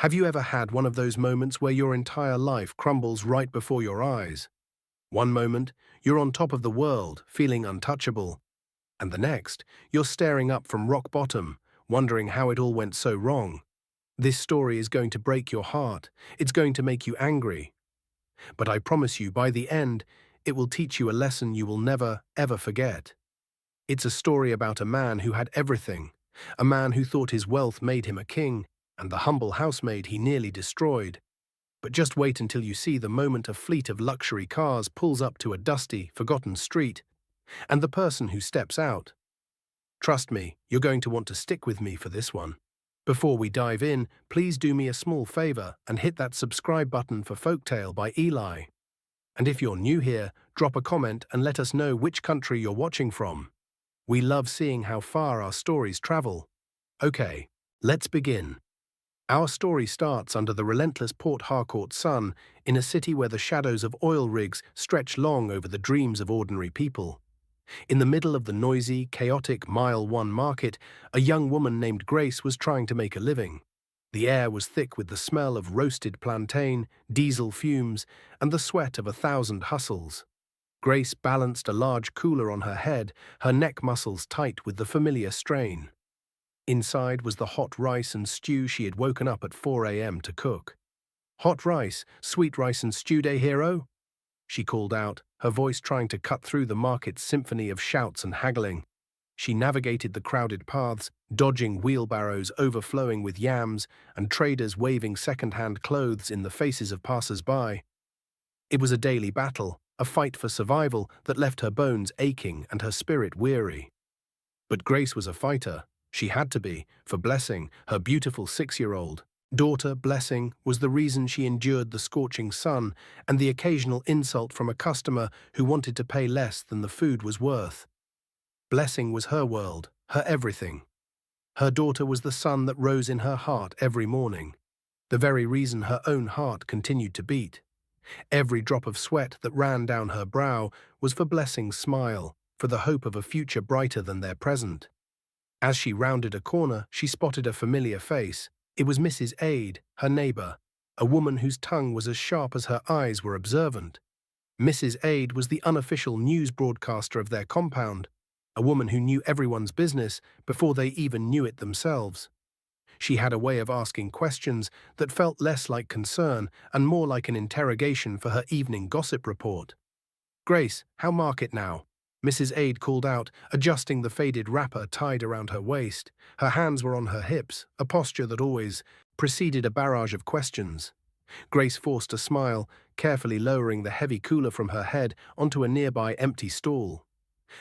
Have you ever had one of those moments where your entire life crumbles right before your eyes? One moment, you're on top of the world, feeling untouchable, and the next, you're staring up from rock bottom, wondering how it all went so wrong. This story is going to break your heart. It's going to make you angry. But I promise you, by the end, it will teach you a lesson you will never, ever forget. It's a story about a man who had everything, a man who thought his wealth made him a king, and the humble housemaid he nearly destroyed. But just wait until you see the moment a fleet of luxury cars pulls up to a dusty, forgotten street, and the person who steps out. Trust me, you're going to want to stick with me for this one. Before we dive in, please do me a small favor and hit that subscribe button for Folktale by Eli. And if you're new here, drop a comment and let us know which country you're watching from. We love seeing how far our stories travel. Okay, let's begin. Our story starts under the relentless Port Harcourt sun in a city where the shadows of oil rigs stretch long over the dreams of ordinary people. In the middle of the noisy, chaotic Mile 1 market, a young woman named Grace was trying to make a living. The air was thick with the smell of roasted plantain, diesel fumes, and the sweat of 1,000 hustles. Grace balanced a large cooler on her head, her neck muscles tight with the familiar strain. Inside was the hot rice and stew she had woken up at 4 a.m. to cook. "Hot rice, sweet rice and stew day, hero?" she called out, her voice trying to cut through the market's symphony of shouts and haggling. She navigated the crowded paths, dodging wheelbarrows overflowing with yams and traders waving second-hand clothes in the faces of passers-by. It was a daily battle, a fight for survival that left her bones aching and her spirit weary. But Grace was a fighter. She had to be, for Blessing, her beautiful 6-year-old. Daughter, Blessing, was the reason she endured the scorching sun and the occasional insult from a customer who wanted to pay less than the food was worth. Blessing was her world, her everything. Her daughter was the sun that rose in her heart every morning, the very reason her own heart continued to beat. Every drop of sweat that ran down her brow was for Blessing's smile, for the hope of a future brighter than their present. As she rounded a corner, she spotted a familiar face. It was Mrs. Aid, her neighbor, a woman whose tongue was as sharp as her eyes were observant. Mrs. Aid was the unofficial news broadcaster of their compound, a woman who knew everyone's business before they even knew it themselves. She had a way of asking questions that felt less like concern and more like an interrogation for her evening gossip report. "Grace, how market now?" Mrs. Aid called out, adjusting the faded wrapper tied around her waist. Her hands were on her hips, a posture that always preceded a barrage of questions. Grace forced a smile, carefully lowering the heavy cooler from her head onto a nearby empty stool.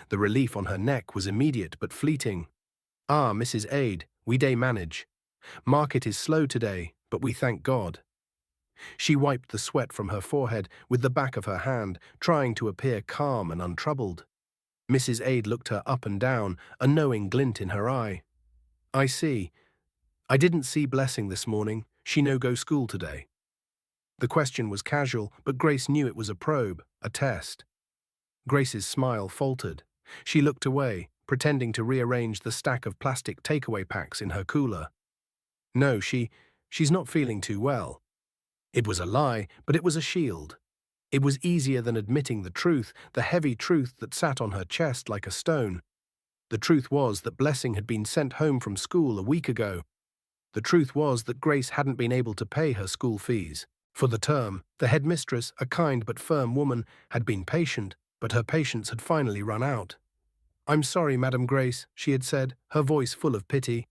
The relief on her neck was immediate but fleeting. "Ah, Mrs. Aid, we day manage. Market is slow today, but we thank God." She wiped the sweat from her forehead with the back of her hand, trying to appear calm and untroubled. Mrs. Aid looked her up and down, a knowing glint in her eye. "I see. I didn't see Blessing this morning. She no go school today." The question was casual, but Grace knew it was a probe, a test. Grace's smile faltered. She looked away, pretending to rearrange the stack of plastic takeaway packs in her cooler. "No, she's not feeling too well." It was a lie, but it was a shield. It was easier than admitting the truth, the heavy truth that sat on her chest like a stone. The truth was that Blessing had been sent home from school a week ago. The truth was that Grace hadn't been able to pay her school fees. For the term, the headmistress, a kind but firm woman, had been patient, but her patience had finally run out. "I'm sorry, Madam Grace," she had said, her voice full of pity,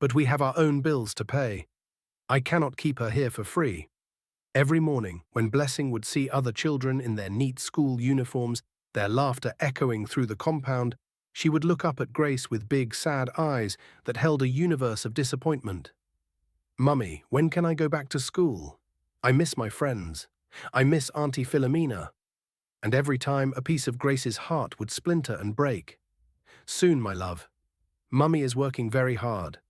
"but we have our own bills to pay. I cannot keep her here for free." Every morning, when Blessing would see other children in their neat school uniforms, their laughter echoing through the compound, she would look up at Grace with big, sad eyes that held a universe of disappointment. "Mummy, when can I go back to school? I miss my friends. I miss Auntie Philomena." And every time, a piece of Grace's heart would splinter and break. "Soon, my love. Mummy is working very hard."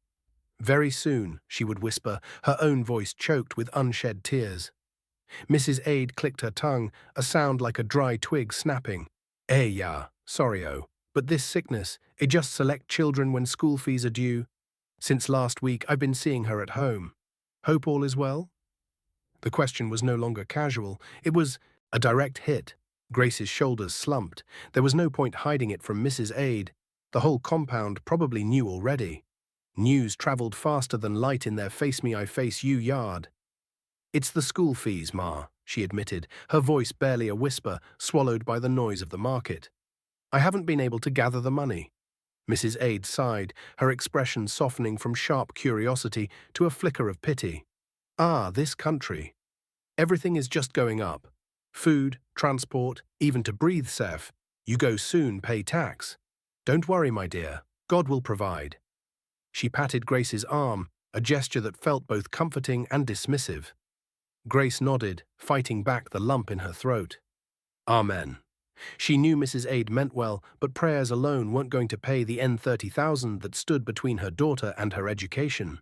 "Very soon," she would whisper, her own voice choked with unshed tears. Mrs. Aid clicked her tongue, a sound like a dry twig snapping. "Yeah, sorry-o, but this sickness, it just select children when school fees are due. Since last week, I've been seeing her at home." Hope all is well? The question was no longer casual. It was a direct hit. Grace's shoulders slumped. There was no point hiding it from Mrs. Aid. The whole compound probably knew already. News travelled faster than light in their face-me-I-face-you yard. "It's the school fees, Ma," she admitted, her voice barely a whisper, swallowed by the noise of the market. "I haven't been able to gather the money." Mrs. Aid sighed, her expression softening from sharp curiosity to a flicker of pity. "Ah, this country. Everything is just going up. Food, transport, even to breathe, Seth. You go soon, pay tax. Don't worry, my dear. God will provide." She patted Grace's arm, a gesture that felt both comforting and dismissive. Grace nodded, fighting back the lump in her throat. Amen. She knew Mrs. Aid meant well, but prayers alone weren't going to pay the N30,000 that stood between her daughter and her education.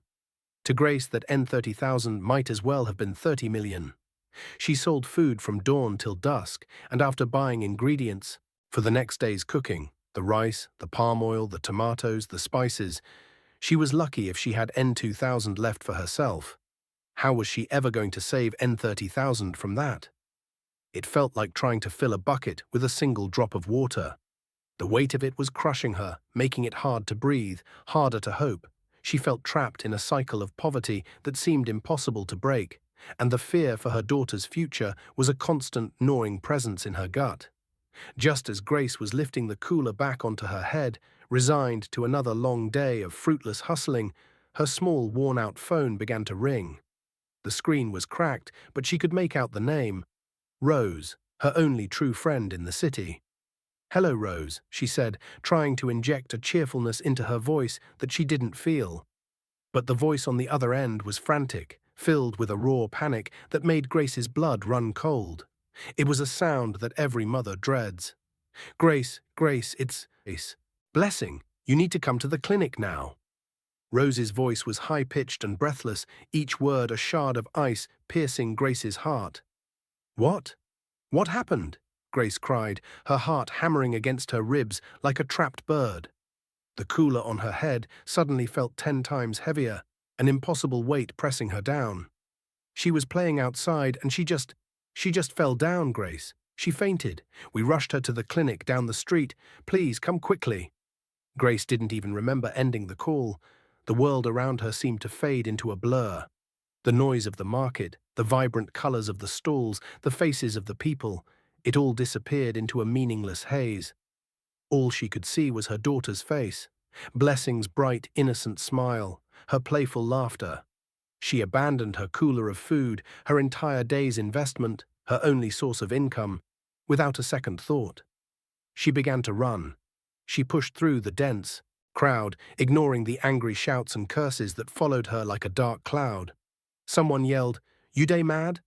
To Grace, that N30,000 might as well have been 30 million. She sold food from dawn till dusk, and after buying ingredients for the next day's cooking, the rice, the palm oil, the tomatoes, the spices, she was lucky if she had N2,000 left for herself. How was she ever going to save N30,000 from that? It felt like trying to fill a bucket with a single drop of water. The weight of it was crushing her, making it hard to breathe, harder to hope. She felt trapped in a cycle of poverty that seemed impossible to break, and the fear for her daughter's future was a constant gnawing presence in her gut. Just as Grace was lifting the cooler back onto her head, resigned to another long day of fruitless hustling, her small, worn-out phone began to ring. The screen was cracked, but she could make out the name. Rose, her only true friend in the city. "Hello, Rose," she said, trying to inject a cheerfulness into her voice that she didn't feel. But the voice on the other end was frantic, filled with a raw panic that made Grace's blood run cold. It was a sound that every mother dreads. Grace, it's Grace. Blessing, you need to come to the clinic now." Rose's voice was high-pitched and breathless, each word a shard of ice piercing Grace's heart. "What? What happened?" Grace cried, her heart hammering against her ribs like a trapped bird. The cooler on her head suddenly felt 10 times heavier, an impossible weight pressing her down. "She was playing outside and she just fell down, Grace. She fainted. We rushed her to the clinic down the street. Please, come quickly." Grace didn't even remember ending the call. The world around her seemed to fade into a blur. The noise of the market, the vibrant colors of the stalls, the faces of the people, it all disappeared into a meaningless haze. All she could see was her daughter's face, Blessing's bright, innocent smile, her playful laughter. She abandoned her cooler of food, her entire day's investment, her only source of income, without a second thought. She began to run. She pushed through the dense crowd, ignoring the angry shouts and curses that followed her like a dark cloud. Someone yelled, "You dey mad?"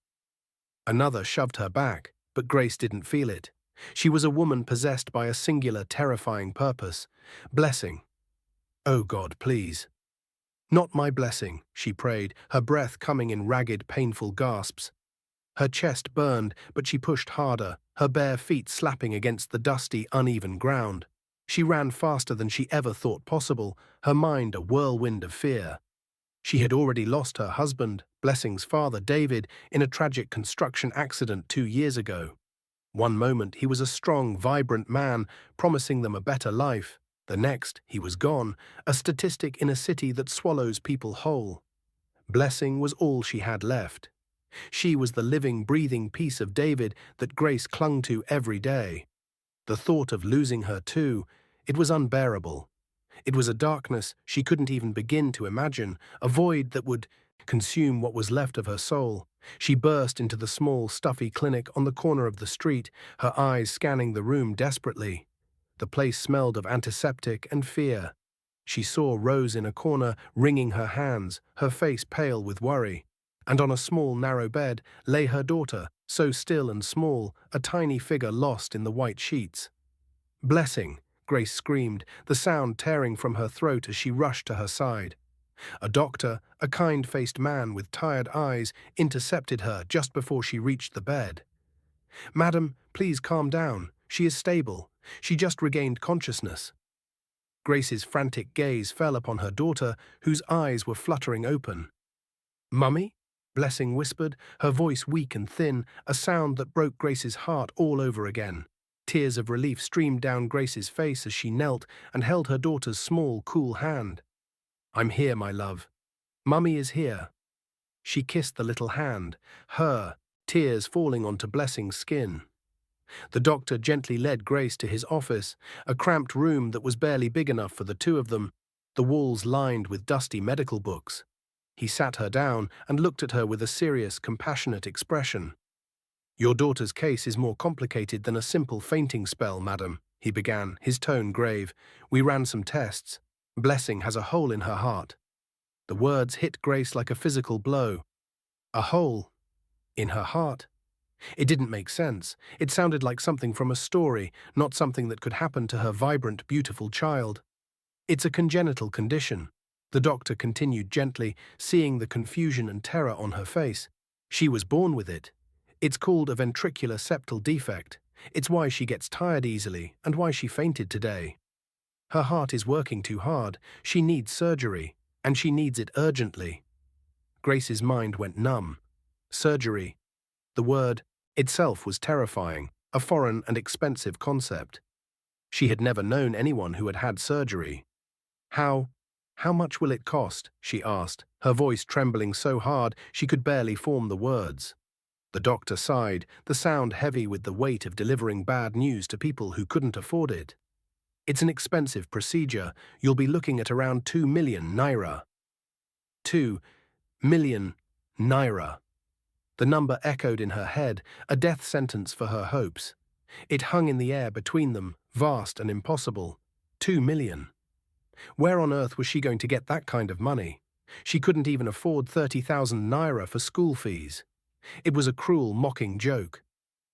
Another shoved her back, but Grace didn't feel it. She was a woman possessed by a singular, terrifying purpose. Blessing. "Oh God, please." "Not my blessing," she prayed, her breath coming in ragged, painful gasps. Her chest burned, but she pushed harder, her bare feet slapping against the dusty, uneven ground. She ran faster than she ever thought possible, her mind a whirlwind of fear. She had already lost her husband, Blessing's father, David, in a tragic construction accident 2 years ago. One moment he was a strong, vibrant man, promising them a better life. The next, he was gone, a statistic in a city that swallows people whole. Blessing was all she had left. She was the living, breathing piece of David that Grace clung to every day. The thought of losing her too, it was unbearable. It was a darkness she couldn't even begin to imagine, a void that would consume what was left of her soul. She burst into the small, stuffy clinic on the corner of the street, her eyes scanning the room desperately. The place smelled of antiseptic and fear. She saw Rose in a corner, wringing her hands, her face pale with worry. And on a small, narrow bed lay her daughter, so still and small, a tiny figure lost in the white sheets. "Blessing!" Grace screamed, the sound tearing from her throat as she rushed to her side. A doctor, a kind-faced man with tired eyes, intercepted her just before she reached the bed. "Madam, please calm down. She is stable. She just regained consciousness." Grace's frantic gaze fell upon her daughter, whose eyes were fluttering open. "Mummy?" Blessing whispered, her voice weak and thin, a sound that broke Grace's heart all over again. Tears of relief streamed down Grace's face as she knelt and held her daughter's small, cool hand. "I'm here, my love. Mummy is here." She kissed the little hand, tears falling onto Blessing's skin. The doctor gently led Grace to his office, a cramped room that was barely big enough for the two of them, the walls lined with dusty medical books. He sat her down and looked at her with a serious, compassionate expression. "Your daughter's case is more complicated than a simple fainting spell, madam," he began, his tone grave. "We ran some tests. Blessing has a hole in her heart." The words hit Grace like a physical blow. A hole in her heart? It didn't make sense. It sounded like something from a story, not something that could happen to her vibrant, beautiful child. "It's a congenital condition," the doctor continued gently, seeing the confusion and terror on her face. "She was born with it. It's called a ventricular septal defect. It's why she gets tired easily and why she fainted today. Her heart is working too hard. She needs surgery, and she needs it urgently." Grace's mind went numb. Surgery. The word itself was terrifying, a foreign and expensive concept. She had never known anyone who had had surgery. How much will it cost?" she asked, her voice trembling so hard she could barely form the words. The doctor sighed, the sound heavy with the weight of delivering bad news to people who couldn't afford it. "It's an expensive procedure. You'll be looking at around 2 million naira." 2 million naira. The number echoed in her head, a death sentence for her hopes. It hung in the air between them, vast and impossible. 2 million. Where on earth was she going to get that kind of money? She couldn't even afford 30,000 naira for school fees. It was a cruel, mocking joke.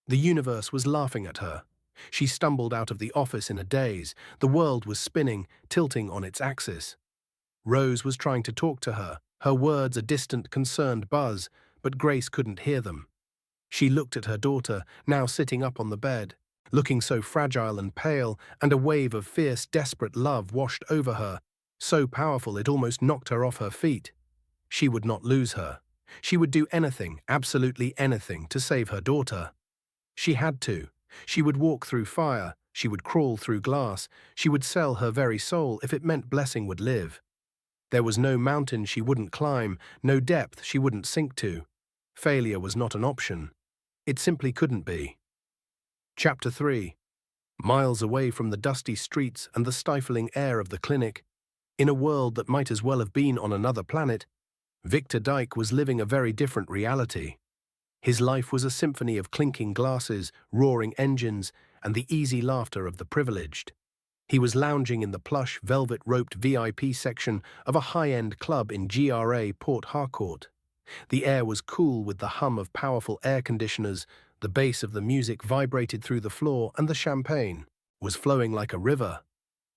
The universe was laughing at her. She stumbled out of the office in a daze. The world was spinning, tilting on its axis. Rose was trying to talk to her, her words a distant, concerned buzz, but Grace couldn't hear them. She looked at her daughter, now sitting up on the bed, looking so fragile and pale, and a wave of fierce, desperate love washed over her, so powerful it almost knocked her off her feet. She would not lose her. She would do anything, absolutely anything, to save her daughter. She had to. She would walk through fire. She would crawl through glass. She would sell her very soul if it meant Blessing would live. There was no mountain she wouldn't climb, no depth she wouldn't sink to. Failure was not an option. It simply couldn't be. Chapter 3. Miles away from the dusty streets and the stifling air of the clinic, in a world that might as well have been on another planet, Victor Dyke was living a very different reality. His life was a symphony of clinking glasses, roaring engines, and the easy laughter of the privileged. He was lounging in the plush, velvet-roped VIP section of a high-end club in GRA Port Harcourt. The air was cool with the hum of powerful air conditioners, the bass of the music vibrated through the floor, and the champagne was flowing like a river.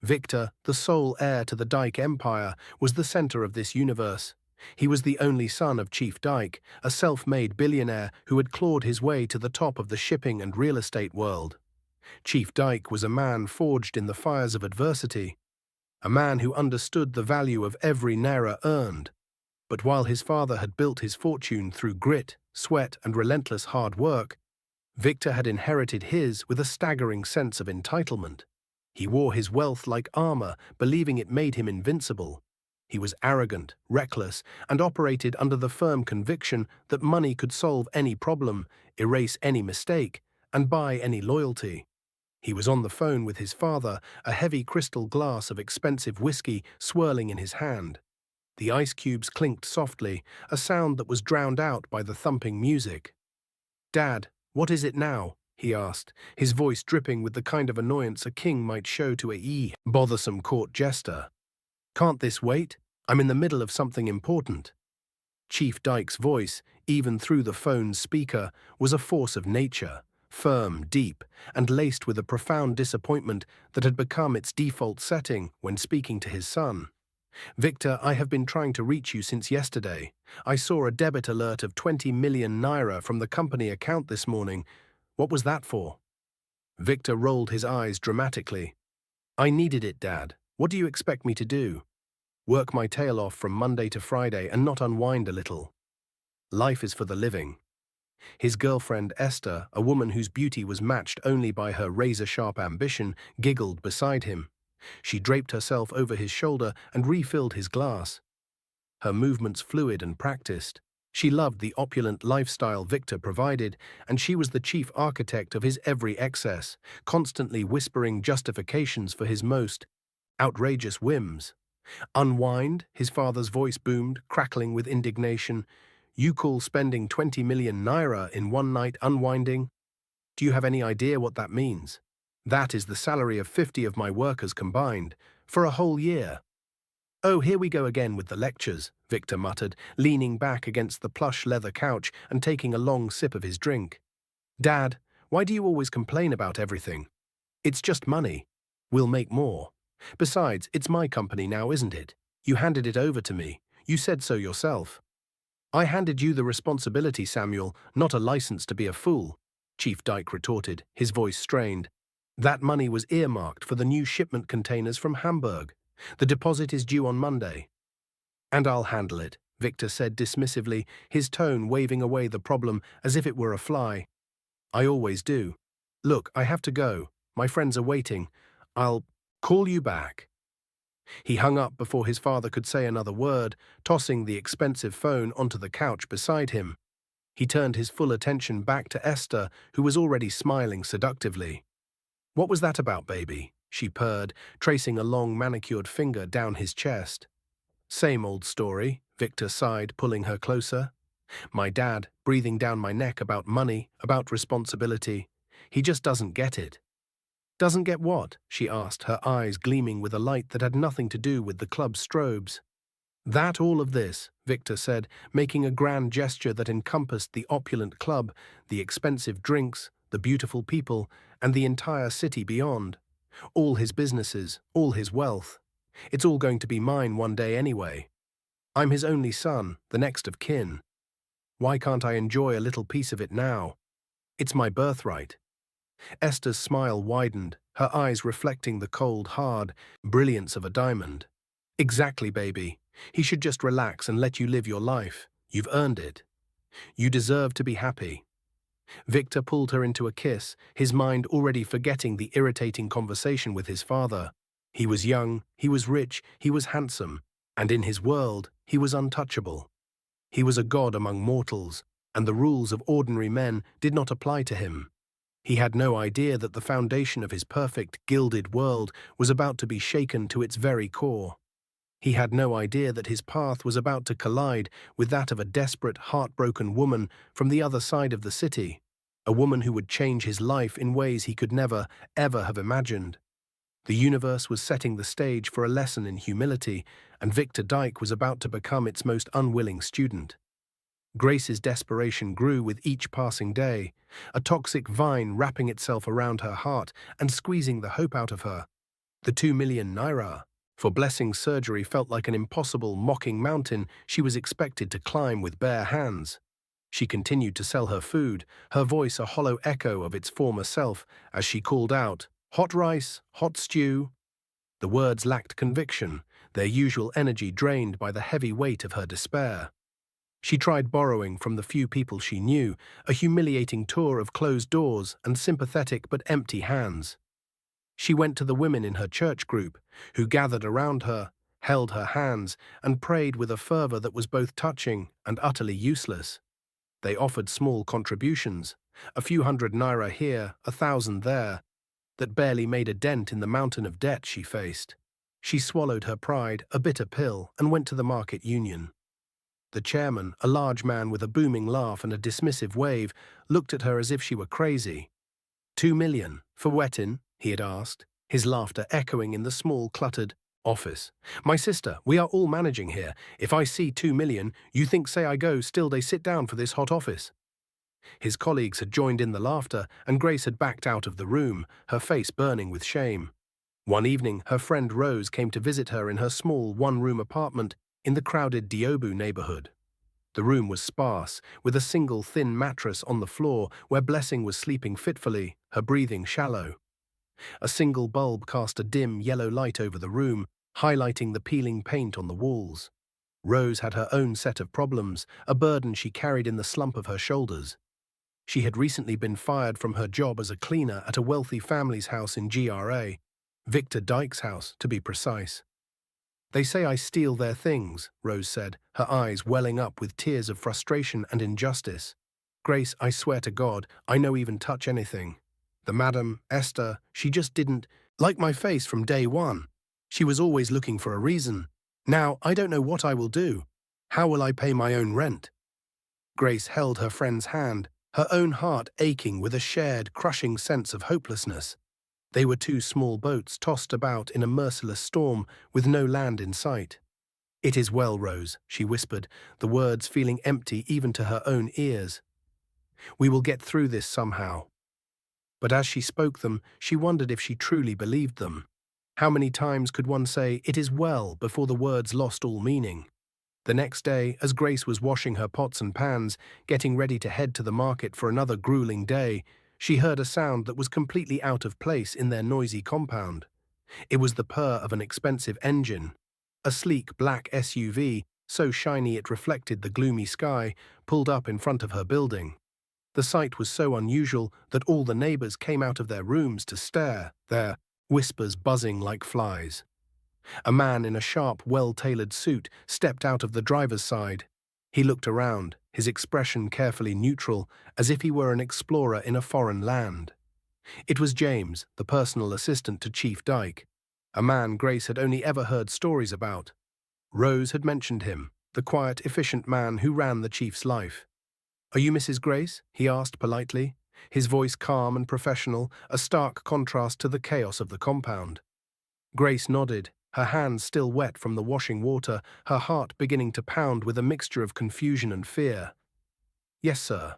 Victor, the sole heir to the Dyke Empire, was the center of this universe. He was the only son of Chief Dyke, a self-made billionaire who had clawed his way to the top of the shipping and real estate world. Chief Dyke was a man forged in the fires of adversity, a man who understood the value of every naira earned. But while his father had built his fortune through grit, sweat, and relentless hard work, Victor had inherited his with a staggering sense of entitlement. He wore his wealth like armor, believing it made him invincible. He was arrogant, reckless, and operated under the firm conviction that money could solve any problem, erase any mistake, and buy any loyalty. He was on the phone with his father, a heavy crystal glass of expensive whiskey swirling in his hand. The ice cubes clinked softly, a sound that was drowned out by the thumping music. "Dad, what is it now?" he asked, his voice dripping with the kind of annoyance a king might show to a bothersome court jester. "Can't this wait? I'm in the middle of something important." Chief Dyke's voice, even through the phone's speaker, was a force of nature, firm, deep, and laced with a profound disappointment that had become its default setting when speaking to his son. "Victor, I have been trying to reach you since yesterday. I saw a debit alert of 20 million naira from the company account this morning. What was that for?" Victor rolled his eyes dramatically. "I needed it, Dad. What do you expect me to do? Work my tail off from Monday to Friday and not unwind a little?" Life is for the living. His girlfriend Esther, a woman whose beauty was matched only by her razor-sharp ambition, giggled beside him. She draped herself over his shoulder and refilled his glass. Her movements fluid and practiced. She loved the opulent lifestyle Victor provided, and she was the chief architect of his every excess, constantly whispering justifications for his most outrageous whims. Unwind, his father's voice boomed, crackling with indignation. You call spending 20 million naira in one night unwinding? Do you have any idea what that means? That is the salary of 50 of my workers combined, for a whole year. Oh, here we go again with the lectures, Victor muttered, leaning back against the plush leather couch and taking a long sip of his drink. Dad, why do you always complain about everything? It's just money. We'll make more. Besides, it's my company now, isn't it? You handed it over to me. You said so yourself. I handed you the responsibility, Samuel, not a license to be a fool, Chief Dyke retorted, his voice strained. That money was earmarked for the new shipment containers from Hamburg. The deposit is due on Monday. And I'll handle it, Victor said dismissively, his tone waving away the problem as if it were a fly. I always do. Look, I have to go. My friends are waiting. I'll call you back. He hung up before his father could say another word, tossing the expensive phone onto the couch beside him. He turned his full attention back to Esther, who was already smiling seductively. What was that about, baby? She purred, tracing a long manicured finger down his chest. Same old story, Victor sighed, pulling her closer. My dad, breathing down my neck about money, about responsibility. He just doesn't get it. Doesn't get what? She asked, her eyes gleaming with a light that had nothing to do with the club's strobes. That all of this, Victor said, making a grand gesture that encompassed the opulent club, the expensive drinks, the beautiful people, and the entire city beyond. All his businesses, all his wealth. It's all going to be mine one day anyway. I'm his only son, the next of kin. Why can't I enjoy a little piece of it now? It's my birthright. Esther's smile widened, her eyes reflecting the cold, hard brilliance of a diamond. Exactly, baby. He should just relax and let you live your life. You've earned it. You deserve to be happy. Victor pulled her into a kiss, his mind already forgetting the irritating conversation with his father. He was young, he was rich, he was handsome, and in his world, he was untouchable. He was a god among mortals, and the rules of ordinary men did not apply to him. He had no idea that the foundation of his perfect, gilded world was about to be shaken to its very core. He had no idea that his path was about to collide with that of a desperate, heartbroken woman from the other side of the city, a woman who would change his life in ways he could never, ever have imagined. The universe was setting the stage for a lesson in humility, and Victor Dyke was about to become its most unwilling student. Grace's desperation grew with each passing day, a toxic vine wrapping itself around her heart and squeezing the hope out of her. The 2 million naira for Blessing's surgery felt like an impossible, mocking mountain she was expected to climb with bare hands. She continued to sell her food, her voice a hollow echo of its former self, as she called out, "Hot rice, hot stew." The words lacked conviction, their usual energy drained by the heavy weight of her despair. She tried borrowing from the few people she knew, a humiliating tour of closed doors and sympathetic but empty hands. She went to the women in her church group, who gathered around her, held her hands, and prayed with a fervor that was both touching and utterly useless. They offered small contributions, a few hundred naira here, 1,000 there, that barely made a dent in the mountain of debt she faced. She swallowed her pride, a bitter pill, and went to the market union. The chairman, a large man with a booming laugh and a dismissive wave, looked at her as if she were crazy. 2 million, for wettin'? He had asked, his laughter echoing in the small, cluttered office. My sister, we are all managing here. If I see 2 million, you think say I go, still they sit down for this hot office. His colleagues had joined in the laughter, and Grace had backed out of the room, her face burning with shame. One evening, her friend Rose came to visit her in her small one-room apartment in the crowded Diobu neighborhood. The room was sparse, with a single thin mattress on the floor where Blessing was sleeping fitfully, her breathing shallow. A single bulb cast a dim yellow light over the room, highlighting the peeling paint on the walls. Rose had her own set of problems, a burden she carried in the slump of her shoulders. She had recently been fired from her job as a cleaner at a wealthy family's house in GRA, Victor Dyke's house, to be precise. "They say I steal their things," Rose said, her eyes welling up with tears of frustration and injustice. "Grace, I swear to God, I no even touch anything. The madam, Esther, she just didn't like my face from day one. She was always looking for a reason. Now, I don't know what I will do. How will I pay my own rent?" Grace held her friend's hand, her own heart aching with a shared, crushing sense of hopelessness. They were two small boats tossed about in a merciless storm with no land in sight. "It is well, Rose," she whispered, the words feeling empty even to her own ears. "We will get through this somehow." But as she spoke them, she wondered if she truly believed them. How many times could one say, "It is well," before the words lost all meaning? The next day, as Grace was washing her pots and pans, getting ready to head to the market for another grueling day, she heard a sound that was completely out of place in their noisy compound. It was the purr of an expensive engine. A sleek black SUV, so shiny it reflected the gloomy sky, pulled up in front of her building. The sight was so unusual that all the neighbors came out of their rooms to stare, their whispers buzzing like flies. A man in a sharp, well-tailored suit stepped out of the driver's side. He looked around, his expression carefully neutral, as if he were an explorer in a foreign land. It was James, the personal assistant to Chief Dyke, a man Grace had only ever heard stories about. Rose had mentioned him, the quiet, efficient man who ran the chief's life. "Are you Mrs. Grace?" he asked politely, his voice calm and professional, a stark contrast to the chaos of the compound. Grace nodded, her hands still wet from the washing water, her heart beginning to pound with a mixture of confusion and fear. "Yes, sir."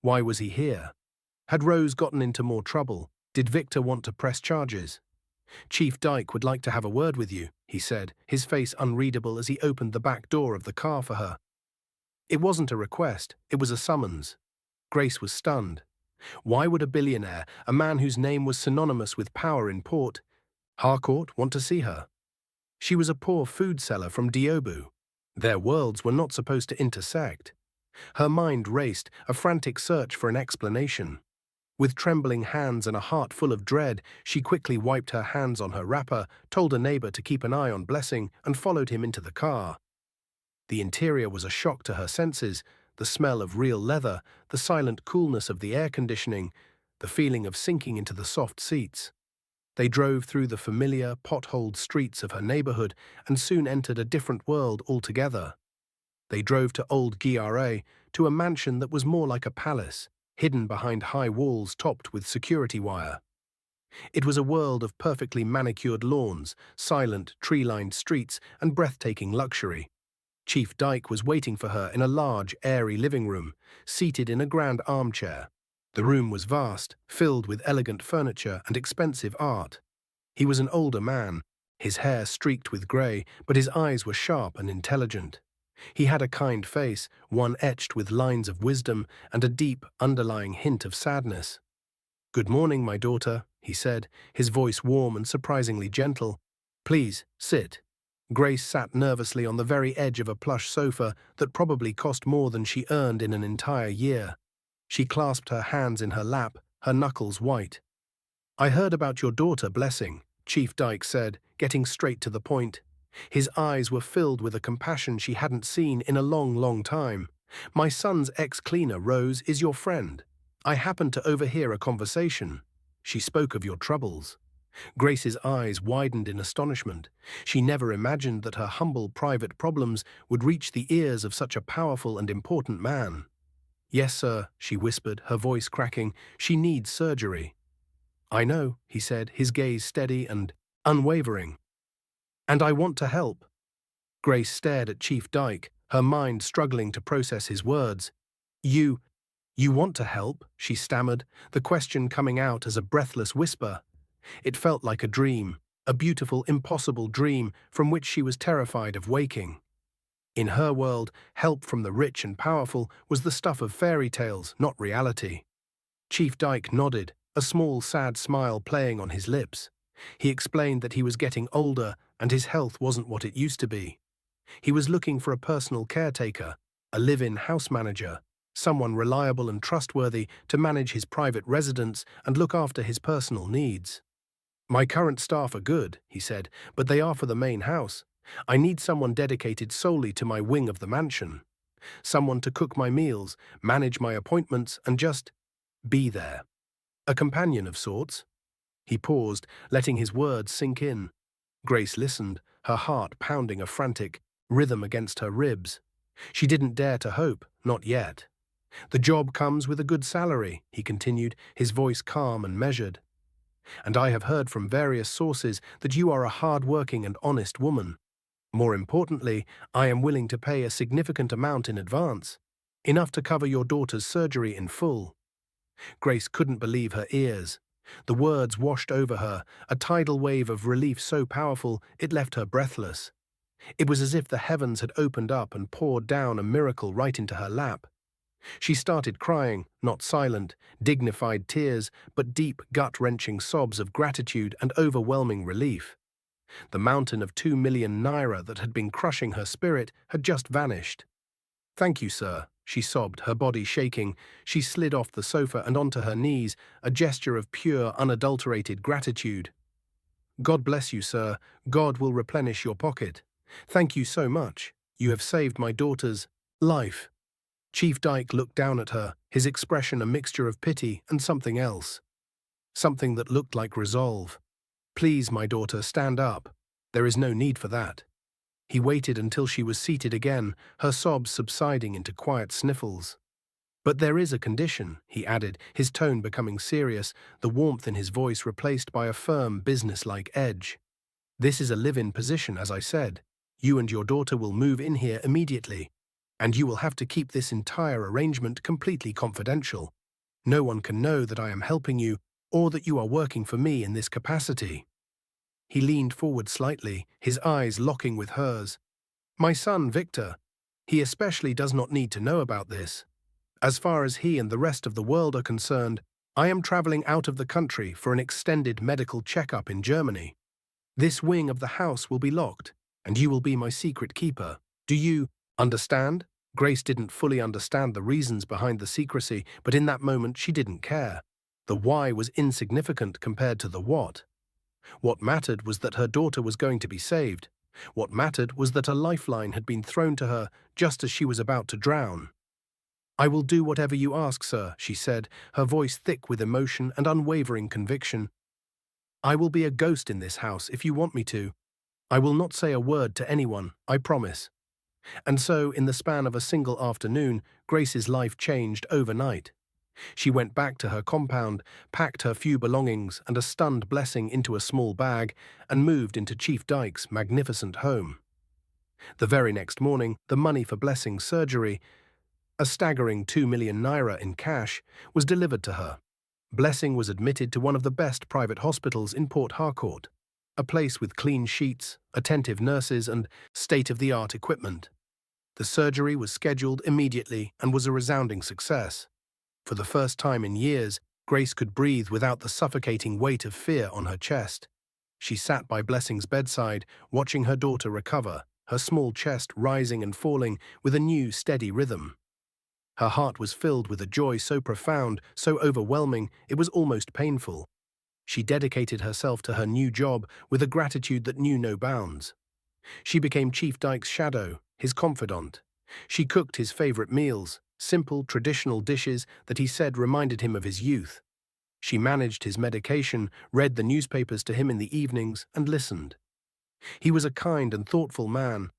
Why was he here? Had Rose gotten into more trouble? Did Victor want to press charges? "Chief Dyke would like to have a word with you," he said, his face unreadable as he opened the back door of the car for her. It wasn't a request, it was a summons. Grace was stunned. Why would a billionaire, a man whose name was synonymous with power in Port Harcourt, want to see her? She was a poor food seller from Diobu. Their worlds were not supposed to intersect. Her mind raced, a frantic search for an explanation. With trembling hands and a heart full of dread, she quickly wiped her hands on her wrapper, told a neighbor to keep an eye on Blessing, and followed him into the car. The interior was a shock to her senses, the smell of real leather, the silent coolness of the air conditioning, the feeling of sinking into the soft seats. They drove through the familiar, potholed streets of her neighborhood and soon entered a different world altogether. They drove to old GRA, to a mansion that was more like a palace, hidden behind high walls topped with security wire. It was a world of perfectly manicured lawns, silent, tree-lined streets, and breathtaking luxury. Chief Dyke was waiting for her in a large, airy living room, seated in a grand armchair. The room was vast, filled with elegant furniture and expensive art. He was an older man, his hair streaked with grey, but his eyes were sharp and intelligent. He had a kind face, one etched with lines of wisdom and a deep, underlying hint of sadness. "Good morning, my daughter," he said, his voice warm and surprisingly gentle. "Please, sit." Grace sat nervously on the very edge of a plush sofa that probably cost more than she earned in an entire year. She clasped her hands in her lap, her knuckles white. "I heard about your daughter, Blessing," Chief Dyke said, getting straight to the point. His eyes were filled with a compassion she hadn't seen in a long, long time. "My son's ex-cleaner, Rose, is your friend. I happened to overhear a conversation. She spoke of your troubles." Grace's eyes widened in astonishment. She never imagined that her humble private problems would reach the ears of such a powerful and important man. "Yes, sir," she whispered, her voice cracking. "She needs surgery." "I know," he said, his gaze steady and unwavering. "And I want to help." Grace stared at Chief Dyke, her mind struggling to process his words. You want to help?" she stammered, the question coming out as a breathless whisper. It felt like a dream, a beautiful, impossible dream from which she was terrified of waking. In her world, help from the rich and powerful was the stuff of fairy tales, not reality. Chief Dyke nodded, a small, sad smile playing on his lips. He explained that he was getting older and his health wasn't what it used to be. He was looking for a personal caretaker, a live-in house manager, someone reliable and trustworthy to manage his private residence and look after his personal needs. "My current staff are good," he said, "but they are for the main house. I need someone dedicated solely to my wing of the mansion. Someone to cook my meals, manage my appointments, and just be there. A companion of sorts." He paused, letting his words sink in. Grace listened, her heart pounding a frantic rhythm against her ribs. She didn't dare to hope, not yet. "The job comes with a good salary," he continued, his voice calm and measured. "And I have heard from various sources that you are a hard-working and honest woman. More importantly, I am willing to pay a significant amount in advance, enough to cover your daughter's surgery in full." Grace couldn't believe her ears. The words washed over her, a tidal wave of relief so powerful it left her breathless. It was as if the heavens had opened up and poured down a miracle right into her lap. She started crying, not silent, dignified tears, but deep, gut-wrenching sobs of gratitude and overwhelming relief. The mountain of 2 million naira that had been crushing her spirit had just vanished. "Thank you, sir," she sobbed, her body shaking. She slid off the sofa and onto her knees, a gesture of pure, unadulterated gratitude. "God bless you, sir. God will replenish your pocket. Thank you so much. You have saved my daughter's life." Chief Dyke looked down at her, his expression a mixture of pity and something else. Something that looked like resolve. "Please, my daughter, stand up. There is no need for that." He waited until she was seated again, her sobs subsiding into quiet sniffles. "But there is a condition," he added, his tone becoming serious, the warmth in his voice replaced by a firm, business-like edge. "This is a live-in position, as I said. You and your daughter will move in here immediately, and you will have to keep this entire arrangement completely confidential. No one can know that I am helping you or that you are working for me in this capacity." He leaned forward slightly, his eyes locking with hers. "My son, Victor, he especially does not need to know about this. As far as he and the rest of the world are concerned, I am traveling out of the country for an extended medical checkup in Germany. This wing of the house will be locked, and you will be my secret keeper. Do you understand?" Grace didn't fully understand the reasons behind the secrecy, but in that moment she didn't care. The why was insignificant compared to the what. What mattered was that her daughter was going to be saved. What mattered was that a lifeline had been thrown to her just as she was about to drown. "I will do whatever you ask, sir," she said, her voice thick with emotion and unwavering conviction. "I will be a ghost in this house if you want me to. I will not say a word to anyone, I promise." And so, in the span of a single afternoon, Grace's life changed overnight. She went back to her compound, packed her few belongings and a stunned blessing into a small bag, and moved into Chief Dyke's magnificent home. The very next morning, the money for Blessing's surgery, a staggering 2 million naira in cash, was delivered to her. Blessing was admitted to one of the best private hospitals in Port Harcourt, a place with clean sheets, attentive nurses, and state-of-the-art equipment. The surgery was scheduled immediately and was a resounding success. For the first time in years, Grace could breathe without the suffocating weight of fear on her chest. She sat by Blessing's bedside, watching her daughter recover, her small chest rising and falling with a new, steady rhythm. Her heart was filled with a joy so profound, so overwhelming, it was almost painful. She dedicated herself to her new job with a gratitude that knew no bounds. She became Chief Dyke's shadow, his confidant. She cooked his favorite meals, simple, traditional dishes that he said reminded him of his youth. She managed his medication, read the newspapers to him in the evenings, and listened. He was a kind and thoughtful man,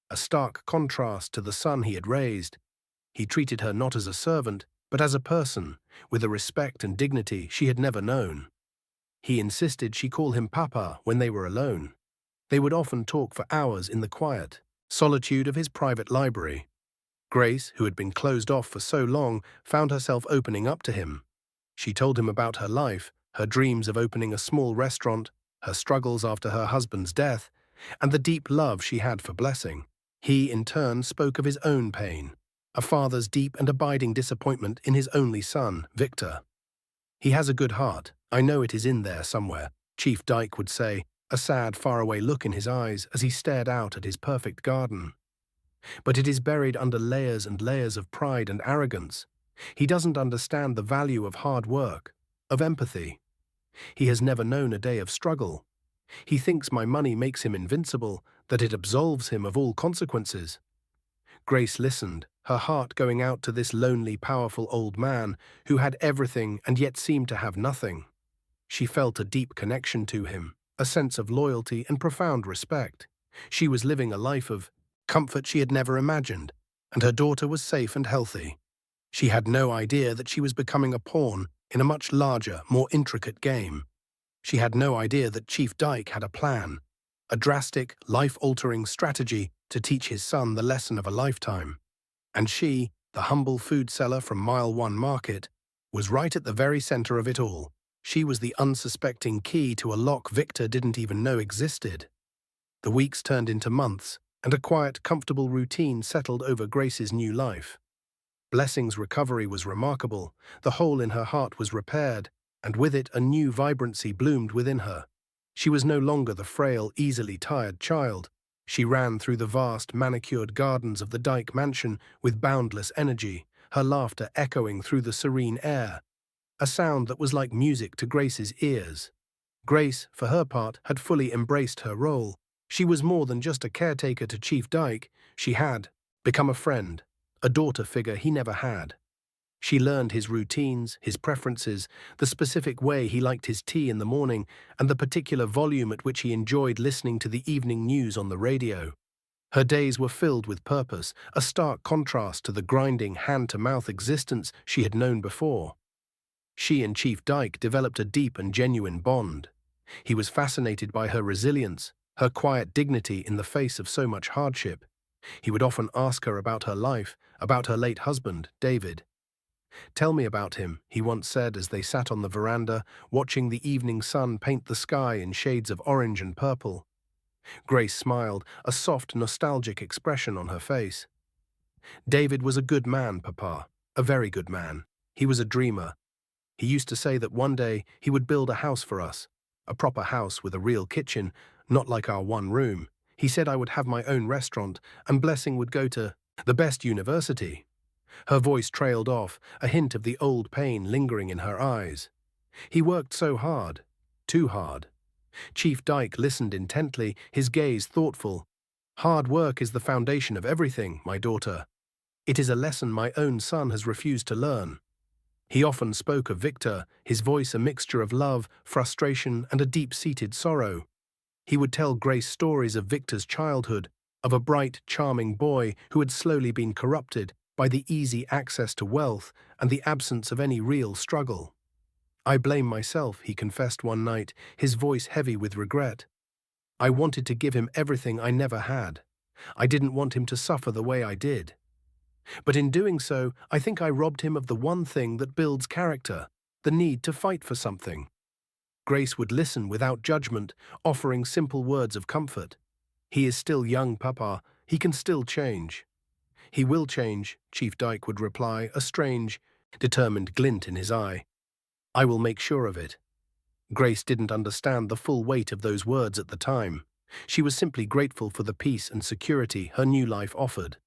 a stark contrast to the son he had raised. He treated her not as a servant, but as a person, with a respect and dignity she had never known. He insisted she call him Papa when they were alone. They would often talk for hours in the quiet solitude of his private library. Grace, who had been closed off for so long, found herself opening up to him. She told him about her life, her dreams of opening a small restaurant, her struggles after her husband's death, and the deep love she had for Blessing. He, in turn, spoke of his own pain, a father's deep and abiding disappointment in his only son, Victor. "He has a good heart. I know it is in there somewhere," Chief Dyke would say, a sad, faraway look in his eyes as he stared out at his perfect garden. But it is buried under layers and layers of pride and arrogance. He doesn't understand the value of hard work, of empathy. He has never known a day of struggle. He thinks my money makes him invincible, that it absolves him of all consequences. Grace listened, her heart going out to this lonely, powerful old man who had everything and yet seemed to have nothing. She felt a deep connection to him, a sense of loyalty and profound respect. She was living a life of comfort she had never imagined, and her daughter was safe and healthy. She had no idea that she was becoming a pawn in a much larger, more intricate game. She had no idea that Chief Dyke had a plan, a drastic, life-altering strategy to teach his son the lesson of a lifetime. And she, the humble food seller from Mile 1 Market, was right at the very center of it all. She was the unsuspecting key to a lock Victor didn't even know existed. The weeks turned into months, and a quiet, comfortable routine settled over Grace's new life. Blessing's recovery was remarkable, the hole in her heart was repaired, and with it a new vibrancy bloomed within her. She was no longer the frail, easily tired child. She ran through the vast, manicured gardens of the Dyke mansion with boundless energy, her laughter echoing through the serene air, a sound that was like music to Grace's ears. Grace, for her part, had fully embraced her role. She was more than just a caretaker to Chief Dyke. She had become a friend, a daughter figure he never had. She learned his routines, his preferences, the specific way he liked his tea in the morning, and the particular volume at which he enjoyed listening to the evening news on the radio. Her days were filled with purpose, a stark contrast to the grinding, hand-to-mouth existence she had known before. She and Chief Dyke developed a deep and genuine bond. He was fascinated by her resilience, her quiet dignity in the face of so much hardship. He would often ask her about her life, about her late husband, David. "Tell me about him," he once said as they sat on the veranda, watching the evening sun paint the sky in shades of orange and purple. Grace smiled, a soft, nostalgic expression on her face. "David was a good man, Papa, a very good man. He was a dreamer. He used to say that one day he would build a house for us, a proper house with a real kitchen, not like our one room. He said I would have my own restaurant, and Blessing would go to the best university." Her voice trailed off, a hint of the old pain lingering in her eyes. "He worked so hard, too hard." Chief Dyke listened intently, his gaze thoughtful. "Hard work is the foundation of everything, my daughter. It is a lesson my own son has refused to learn." He often spoke of Victor, his voice a mixture of love, frustration, and a deep-seated sorrow. He would tell Grace stories of Victor's childhood, of a bright, charming boy who had slowly been corrupted by the easy access to wealth and the absence of any real struggle. "I blame myself," he confessed one night, his voice heavy with regret. "I wanted to give him everything I never had. I didn't want him to suffer the way I did. But in doing so, I think I robbed him of the one thing that builds character, the need to fight for something." Grace would listen without judgment, offering simple words of comfort. "He is still young, Papa. He can still change." "He will change," Chief Dyke would reply, a strange, determined glint in his eye. "I will make sure of it." Grace didn't understand the full weight of those words at the time. She was simply grateful for the peace and security her new life offered.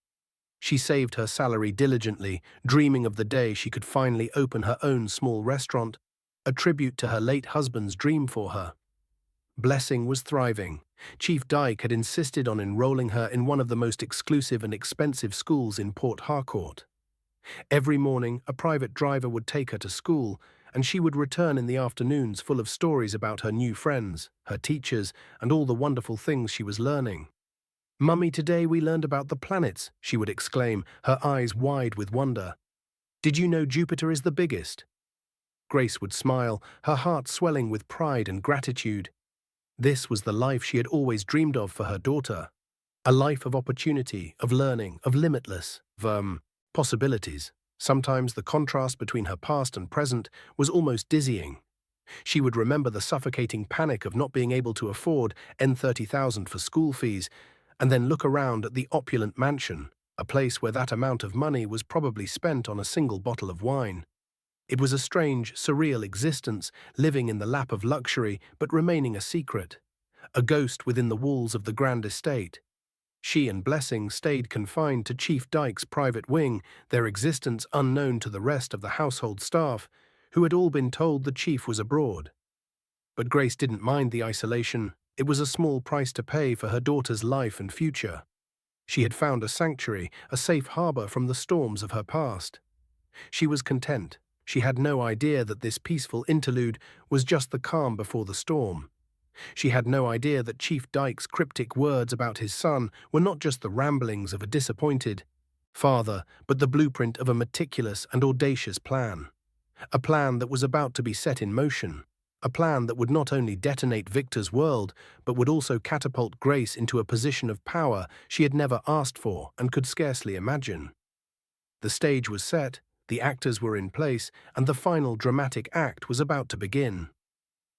She saved her salary diligently, dreaming of the day she could finally open her own small restaurant, a tribute to her late husband's dream for her. Blessing was thriving. Chief Dyke had insisted on enrolling her in one of the most exclusive and expensive schools in Port Harcourt. Every morning, a private driver would take her to school, and she would return in the afternoons full of stories about her new friends, her teachers, and all the wonderful things she was learning. "Mummy, today we learned about the planets," she would exclaim, her eyes wide with wonder. "Did you know Jupiter is the biggest?" Grace would smile, her heart swelling with pride and gratitude. This was the life she had always dreamed of for her daughter. A life of opportunity, of learning, of limitless, possibilities. Sometimes the contrast between her past and present was almost dizzying. She would remember the suffocating panic of not being able to afford N30,000 for school fees, and then look around at the opulent mansion, a place where that amount of money was probably spent on a single bottle of wine. It was a strange, surreal existence, living in the lap of luxury but remaining a secret. a ghost within the walls of the grand estate. She and Blessing stayed confined to Chief Dyke's private wing, their existence unknown to the rest of the household staff, who had all been told the chief was abroad. But Grace didn't mind the isolation. It was a small price to pay for her daughter's life and future. She had found a sanctuary, a safe harbor from the storms of her past. She was content. She had no idea that this peaceful interlude was just the calm before the storm. She had no idea that Chief Dyke's cryptic words about his son were not just the ramblings of a disappointed father, but the blueprint of a meticulous and audacious plan. A plan that was about to be set in motion. A plan that would not only detonate Victor's world, but would also catapult Grace into a position of power she had never asked for and could scarcely imagine. The stage was set, the actors were in place, and the final dramatic act was about to begin.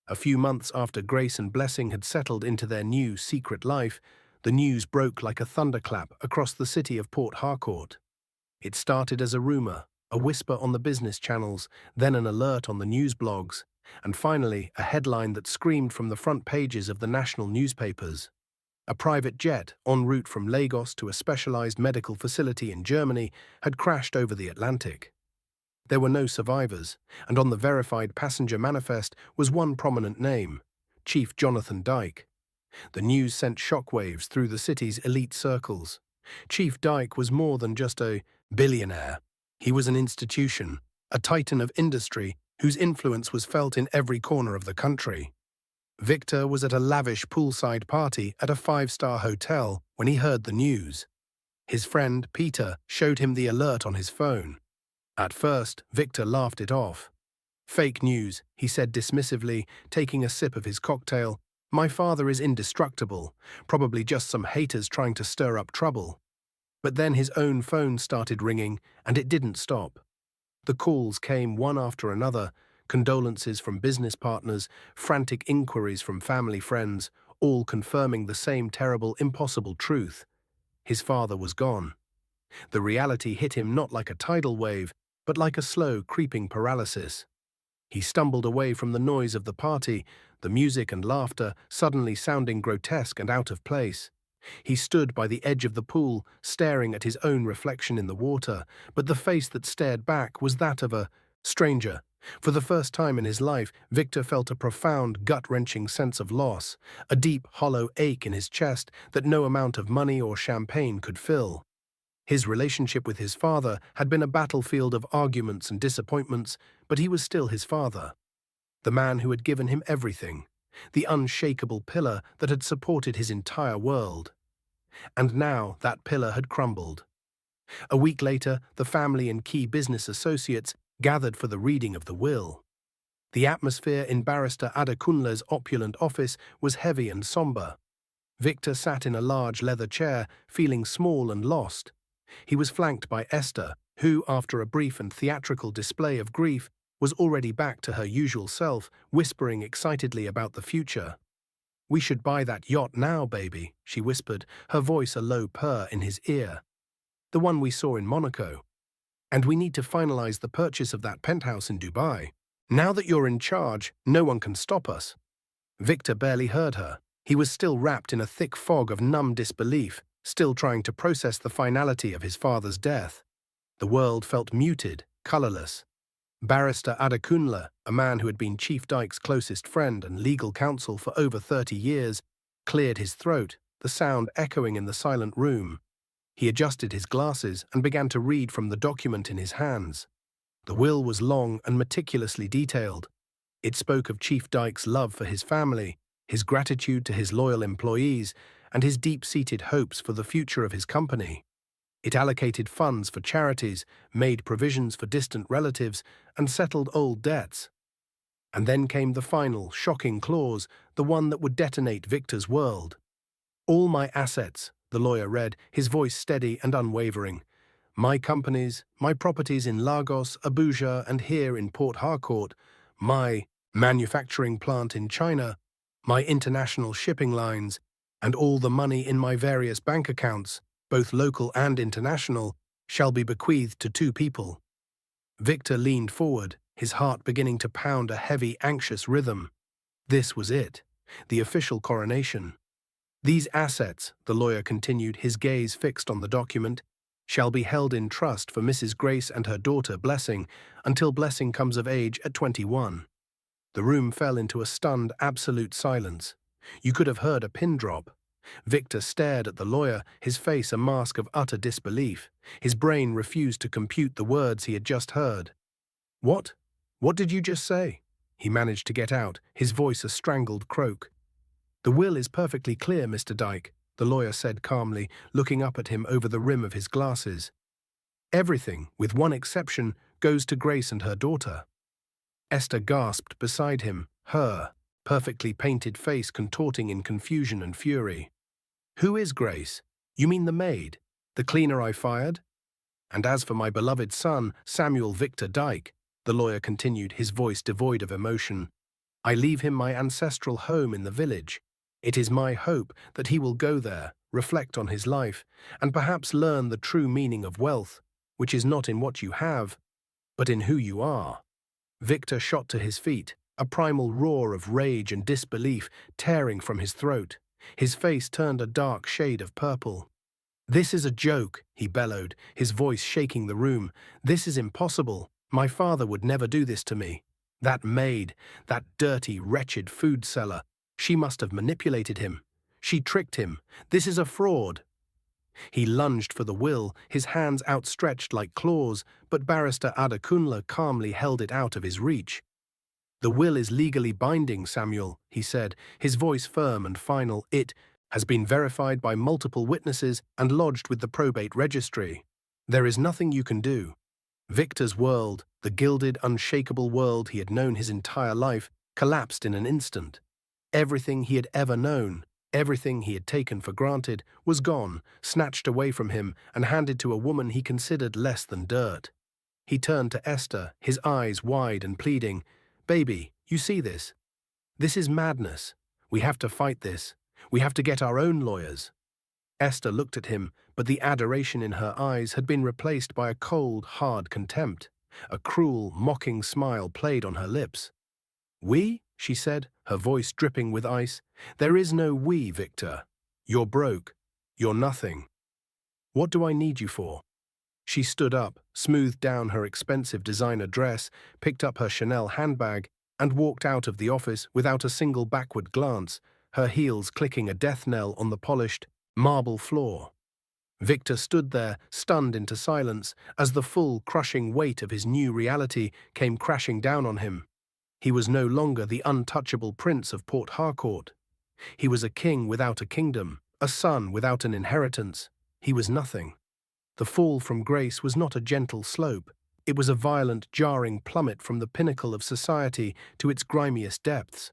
A few months after Grace and Blessing had settled into their new secret life, the news broke like a thunderclap across the city of Port Harcourt. It started as a rumor, a whisper on the business channels, then an alert on the news blogs, and finally a headline that screamed from the front pages of the national newspapers. A private jet, en route from Lagos to a specialized medical facility in Germany, had crashed over the Atlantic. There were no survivors, and on the verified passenger manifest was one prominent name: Chief Jonathan Dyke. The news sent shockwaves through the city's elite circles. Chief Dyke was more than just a billionaire. He was an institution, a titan of industry whose influence was felt in every corner of the country. Victor was at a lavish poolside party at a five-star hotel when he heard the news. His friend, Peter, showed him the alert on his phone. At first, Victor laughed it off. "Fake news," he said dismissively, taking a sip of his cocktail. "My father is indestructible, probably just some haters trying to stir up trouble." But then his own phone started ringing, and it didn't stop. The calls came one after another, condolences from business partners, frantic inquiries from family friends, all confirming the same terrible, impossible truth. His father was gone. The reality hit him not like a tidal wave, but like a slow, creeping paralysis. He stumbled away from the noise of the party, the music and laughter suddenly sounding grotesque and out of place. He stood by the edge of the pool, staring at his own reflection in the water, but the face that stared back was that of a stranger. For the first time in his life, Victor felt a profound, gut-wrenching sense of loss, a deep, hollow ache in his chest that no amount of money or champagne could fill. His relationship with his father had been a battlefield of arguments and disappointments, but he was still his father. The man who had given him everything, the unshakable pillar that had supported his entire world. And now that pillar had crumbled. A week later, the family and key business associates gathered for the reading of the will. The atmosphere in Barrister Adekunle's opulent office was heavy and somber. Victor sat in a large leather chair, feeling small and lost. He was flanked by Esther, who, after a brief and theatrical display of grief, was already back to her usual self, whispering excitedly about the future. "We should buy that yacht now, baby," she whispered, her voice a low purr in his ear. "The one we saw in Monaco. And we need to finalize the purchase of that penthouse in Dubai. Now that you're in charge, no one can stop us." Victor barely heard her. He was still wrapped in a thick fog of numb disbelief, still trying to process the finality of his father's death. The world felt muted, colorless. Barrister Adekunle, a man who had been Chief Dyke's closest friend and legal counsel for over 30 years, cleared his throat, the sound echoing in the silent room. He adjusted his glasses and began to read from the document in his hands. The will was long and meticulously detailed. It spoke of Chief Dyke's love for his family, his gratitude to his loyal employees, and his deep-seated hopes for the future of his company. It allocated funds for charities, made provisions for distant relatives, and settled old debts. And then came the final, shocking clause, the one that would detonate Victor's world. "All my assets," the lawyer read, his voice steady and unwavering. "My companies, my properties in Lagos, Abuja, and here in Port Harcourt, my manufacturing plant in China, my international shipping lines, and all the money in my various bank accounts, both local and international, shall be bequeathed to two people." Victor leaned forward, his heart beginning to pound a heavy, anxious rhythm. This was it. The official coronation. These assets, the lawyer continued, his gaze fixed on the document, shall be held in trust for Mrs. Grace and her daughter Blessing until Blessing comes of age at 21. The room fell into a stunned, absolute silence. You could have heard a pin drop. Victor stared at the lawyer, his face a mask of utter disbelief. His brain refused to compute the words he had just heard. What? What did you just say? He managed to get out, his voice a strangled croak. The will is perfectly clear, Mr. Dyke, the lawyer said calmly, looking up at him over the rim of his glasses. Everything, with one exception, goes to Grace and her daughter. Esther gasped beside him, her perfectly painted face contorting in confusion and fury. Who is Grace? You mean the maid? The cleaner I fired? And as for my beloved son, Samuel Victor Dyke, the lawyer continued, his voice devoid of emotion, I leave him my ancestral home in the village. It is my hope that he will go there, reflect on his life, and perhaps learn the true meaning of wealth, which is not in what you have, but in who you are. Victor shot to his feet, a primal roar of rage and disbelief tearing from his throat. His face turned a dark shade of purple. This is a joke, he bellowed, his voice shaking the room. This is impossible. My father would never do this to me. That maid, that dirty, wretched food seller, she must have manipulated him. She tricked him. This is a fraud. He lunged for the will, his hands outstretched like claws, but Barrister Adekunle calmly held it out of his reach. The will is legally binding, Samuel, he said, his voice firm and final. It has been verified by multiple witnesses and lodged with the probate registry. There is nothing you can do. Victor's world, the gilded, unshakable world he had known his entire life, collapsed in an instant. Everything he had ever known, everything he had taken for granted, was gone, snatched away from him and handed to a woman he considered less than dirt. He turned to Esther, his eyes wide and pleading, Baby, you see this? This is madness. We have to fight this. We have to get our own lawyers. Esther looked at him, but the adoration in her eyes had been replaced by a cold, hard contempt. A cruel, mocking smile played on her lips. We? She said, her voice dripping with ice. There is no we, Victor. You're broke. You're nothing. What do I need you for? She stood up, smoothed down her expensive designer dress, picked up her Chanel handbag, and walked out of the office without a single backward glance, her heels clicking a death knell on the polished, marble floor. Victor stood there, stunned into silence, as the full, crushing weight of his new reality came crashing down on him. He was no longer the untouchable prince of Port Harcourt. He was a king without a kingdom, a son without an inheritance. He was nothing. The fall from grace was not a gentle slope. It was a violent, jarring plummet from the pinnacle of society to its grimiest depths.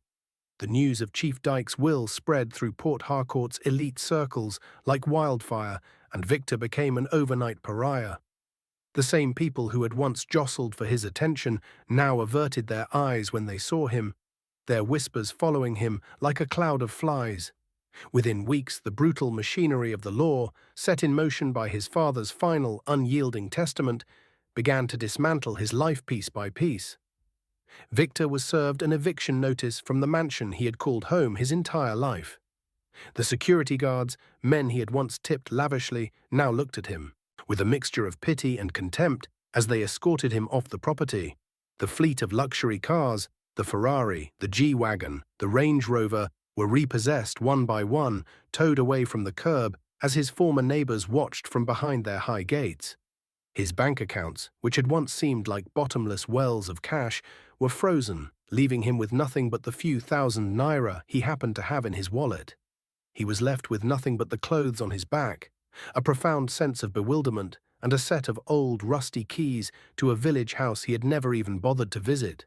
The news of Chief Dyke's will spread through Port Harcourt's elite circles like wildfire, and Victor became an overnight pariah. The same people who had once jostled for his attention now averted their eyes when they saw him, their whispers following him like a cloud of flies. Within weeks, the brutal machinery of the law, set in motion by his father's final, unyielding testament, began to dismantle his life piece by piece. Victor was served an eviction notice from the mansion he had called home his entire life. The security guards, men he had once tipped lavishly, now looked at him, with a mixture of pity and contempt, as they escorted him off the property. The fleet of luxury cars, the Ferrari, the G-Wagon, the Range Rover, were repossessed one by one, towed away from the curb as his former neighbors watched from behind their high gates. His bank accounts, which had once seemed like bottomless wells of cash, were frozen, leaving him with nothing but the few thousand naira he happened to have in his wallet. He was left with nothing but the clothes on his back, a profound sense of bewilderment, and a set of old, rusty keys to a village house he had never even bothered to visit.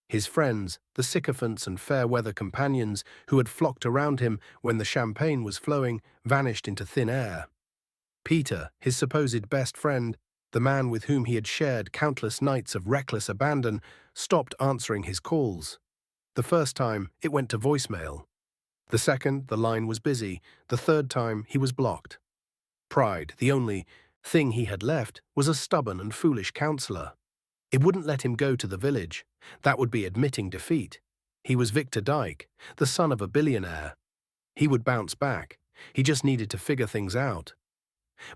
His friends, the sycophants and fair-weather companions who had flocked around him when the champagne was flowing, vanished into thin air. Peter, his supposed best friend, the man with whom he had shared countless nights of reckless abandon, stopped answering his calls. The first time, it went to voicemail. The second, the line was busy. The third time, he was blocked. Pride, the only thing he had left, was a stubborn and foolish counselor. It wouldn't let him go to the village. That would be admitting defeat. He was Victor Dyke, the son of a billionaire. He would bounce back. He just needed to figure things out.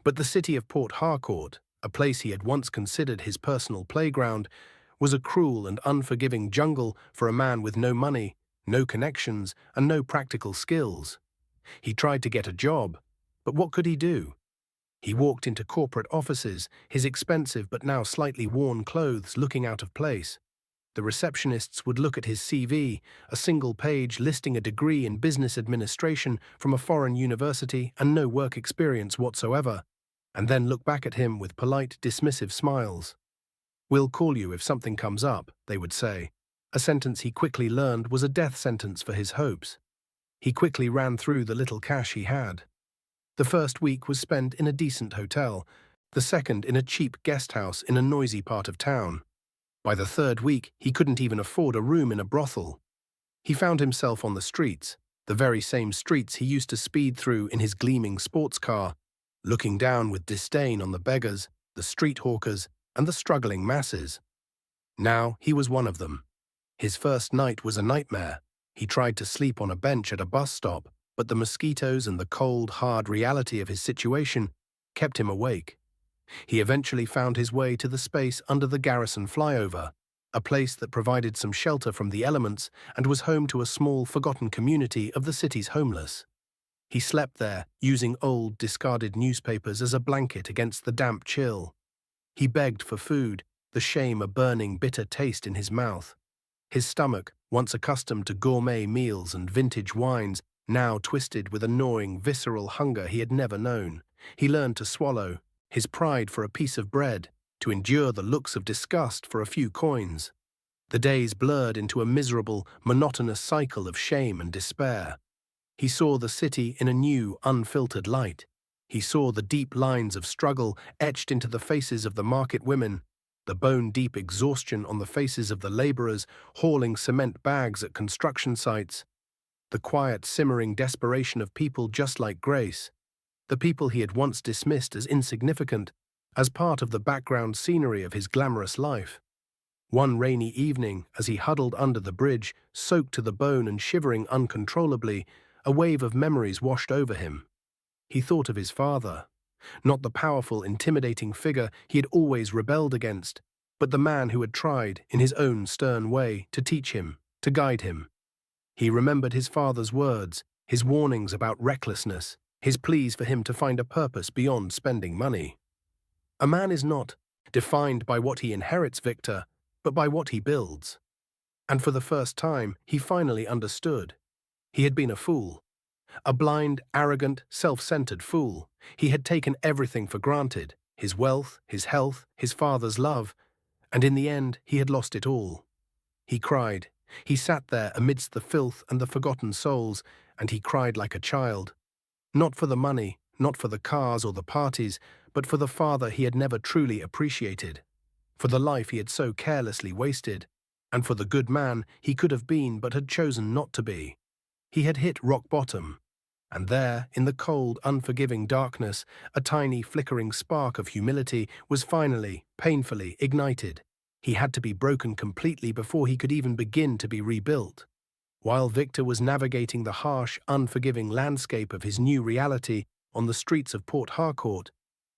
But the city of Port Harcourt, a place he had once considered his personal playground, was a cruel and unforgiving jungle for a man with no money, no connections, and no practical skills. He tried to get a job, but what could he do? He walked into corporate offices, his expensive but now slightly worn clothes looking out of place. The receptionists would look at his CV, a single page listing a degree in business administration from a foreign university and no work experience whatsoever, and then look back at him with polite, dismissive smiles. "We'll call you if something comes up," they would say. A sentence he quickly learned was a death sentence for his hopes. He quickly ran through the little cash he had. The first week was spent in a decent hotel, the second in a cheap guest house in a noisy part of town. By the third week, he couldn't even afford a room in a brothel. He found himself on the streets, the very same streets he used to speed through in his gleaming sports car, looking down with disdain on the beggars, the street hawkers, and the struggling masses. Now he was one of them. His first night was a nightmare. He tried to sleep on a bench at a bus stop, but the mosquitoes and the cold, hard reality of his situation kept him awake. He eventually found his way to the space under the Garrison flyover, a place that provided some shelter from the elements and was home to a small, forgotten community of the city's homeless. He slept there, using old, discarded newspapers as a blanket against the damp chill. He begged for food, the shame a burning, bitter taste in his mouth. His stomach, once accustomed to gourmet meals and vintage wines, now twisted with a gnawing, visceral hunger he had never known. He learned to swallow, his pride for a piece of bread, to endure the looks of disgust for a few coins. The days blurred into a miserable, monotonous cycle of shame and despair. He saw the city in a new, unfiltered light. He saw the deep lines of struggle etched into the faces of the market women, the bone-deep exhaustion on the faces of the laborers hauling cement bags at construction sites, the quiet, simmering desperation of people just like Grace, the people he had once dismissed as insignificant, as part of the background scenery of his glamorous life. One rainy evening, as he huddled under the bridge, soaked to the bone and shivering uncontrollably, a wave of memories washed over him. He thought of his father, not the powerful, intimidating figure he had always rebelled against, but the man who had tried, in his own stern way, to teach him, to guide him. He remembered his father's words, his warnings about recklessness, his pleas for him to find a purpose beyond spending money. A man is not defined by what he inherits, Victor, but by what he builds. And for the first time, he finally understood. He had been a fool. A blind, arrogant, self-centered fool. He had taken everything for granted, his wealth, his health, his father's love, and in the end he had lost it all. He cried. He sat there amidst the filth and the forgotten souls, and he cried like a child. Not for the money, not for the cars or the parties, but for the father he had never truly appreciated, for the life he had so carelessly wasted, and for the good man he could have been but had chosen not to be. He had hit rock bottom, and there, in the cold, unforgiving darkness, a tiny flickering spark of humility was finally, painfully ignited. He had to be broken completely before he could even begin to be rebuilt. While Victor was navigating the harsh, unforgiving landscape of his new reality on the streets of Port Harcourt,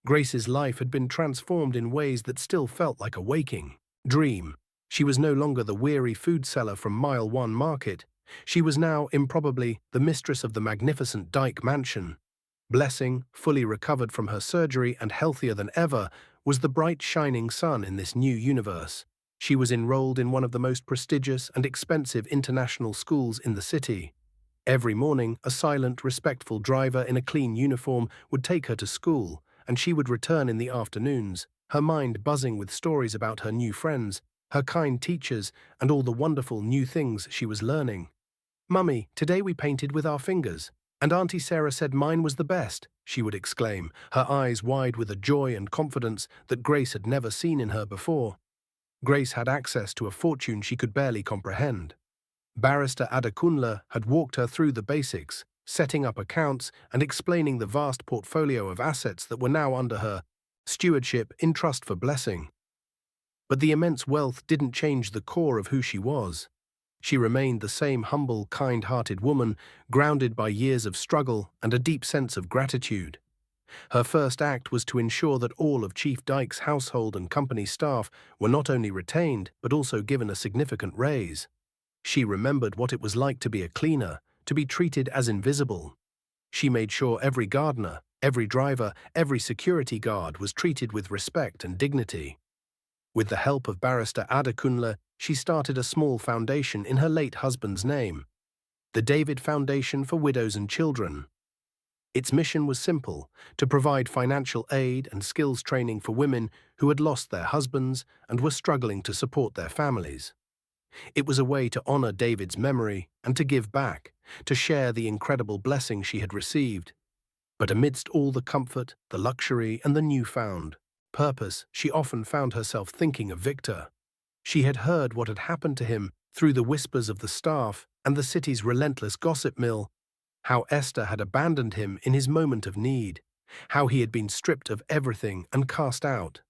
Grace's life had been transformed in ways that still felt like a waking dream. She was no longer the weary food seller from Mile 1 Market. She was now, improbably, the mistress of the magnificent Dyke mansion. Blessing, fully recovered from her surgery and healthier than ever, was the bright, shining sun in this new universe. She was enrolled in one of the most prestigious and expensive international schools in the city. Every morning, a silent, respectful driver in a clean uniform would take her to school, and she would return in the afternoons, her mind buzzing with stories about her new friends, her kind teachers, and all the wonderful new things she was learning. "Mummy, today we painted with our fingers, and Auntie Sarah said mine was the best," she would exclaim, her eyes wide with a joy and confidence that Grace had never seen in her before. Grace had access to a fortune she could barely comprehend. Barrister Adekunle had walked her through the basics, setting up accounts and explaining the vast portfolio of assets that were now under her stewardship in trust for Blessing. But the immense wealth didn't change the core of who she was. She remained the same humble, kind-hearted woman, grounded by years of struggle and a deep sense of gratitude. Her first act was to ensure that all of Chief Dyke's household and company staff were not only retained, but also given a significant raise. She remembered what it was like to be a cleaner, to be treated as invisible. She made sure every gardener, every driver, every security guard was treated with respect and dignity. With the help of barrister Adekunle, she started a small foundation in her late husband's name, the David Foundation for Widows and Children. Its mission was simple, to provide financial aid and skills training for women who had lost their husbands and were struggling to support their families. It was a way to honor David's memory and to give back, to share the incredible blessing she had received. But amidst all the comfort, the luxury, and the newfound purpose, she often found herself thinking of Victor. She had heard what had happened to him through the whispers of the staff and the city's relentless gossip mill, how Esther had abandoned him in his moment of need, how he had been stripped of everything and cast out.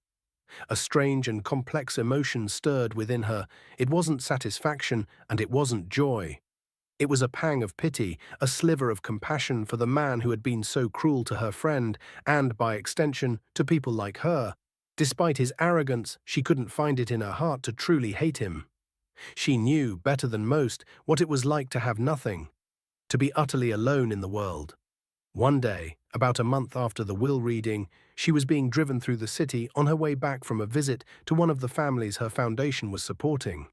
A strange and complex emotion stirred within her. It wasn't satisfaction and it wasn't joy. It was a pang of pity, a sliver of compassion for the man who had been so cruel to her friend and, by extension, to people like her. Despite his arrogance, she couldn't find it in her heart to truly hate him. She knew, better than most, what it was like to have nothing, to be utterly alone in the world. One day, about a month after the will reading, she was being driven through the city on her way back from a visit to one of the families her foundation was supporting.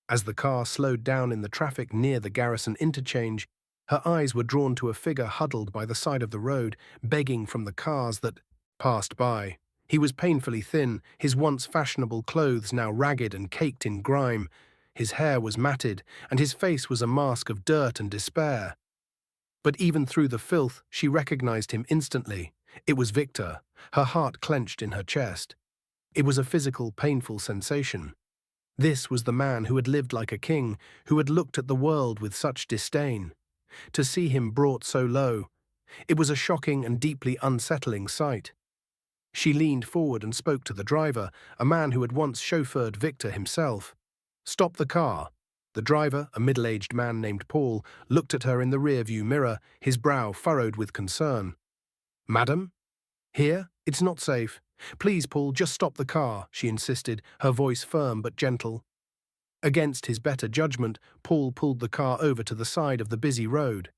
As the car slowed down in the traffic near the Garrison interchange, her eyes were drawn to a figure huddled by the side of the road, begging from the cars that passed by. He was painfully thin, his once fashionable clothes now ragged and caked in grime. His hair was matted, and his face was a mask of dirt and despair. But even through the filth, she recognized him instantly. It was Victor, her heart clenched in her chest. It was a physical, painful sensation. This was the man who had lived like a king, who had looked at the world with such disdain. To see him brought so low, it was a shocking and deeply unsettling sight. She leaned forward and spoke to the driver, a man who had once chauffeured Victor himself. "Stop the car." The driver, a middle-aged man named Paul, looked at her in the rear-view mirror, his brow furrowed with concern. "Madam? Here? It's not safe. Please, Paul, just stop the car," she insisted, her voice firm but gentle. Against his better judgment, Paul pulled the car over to the side of the busy road.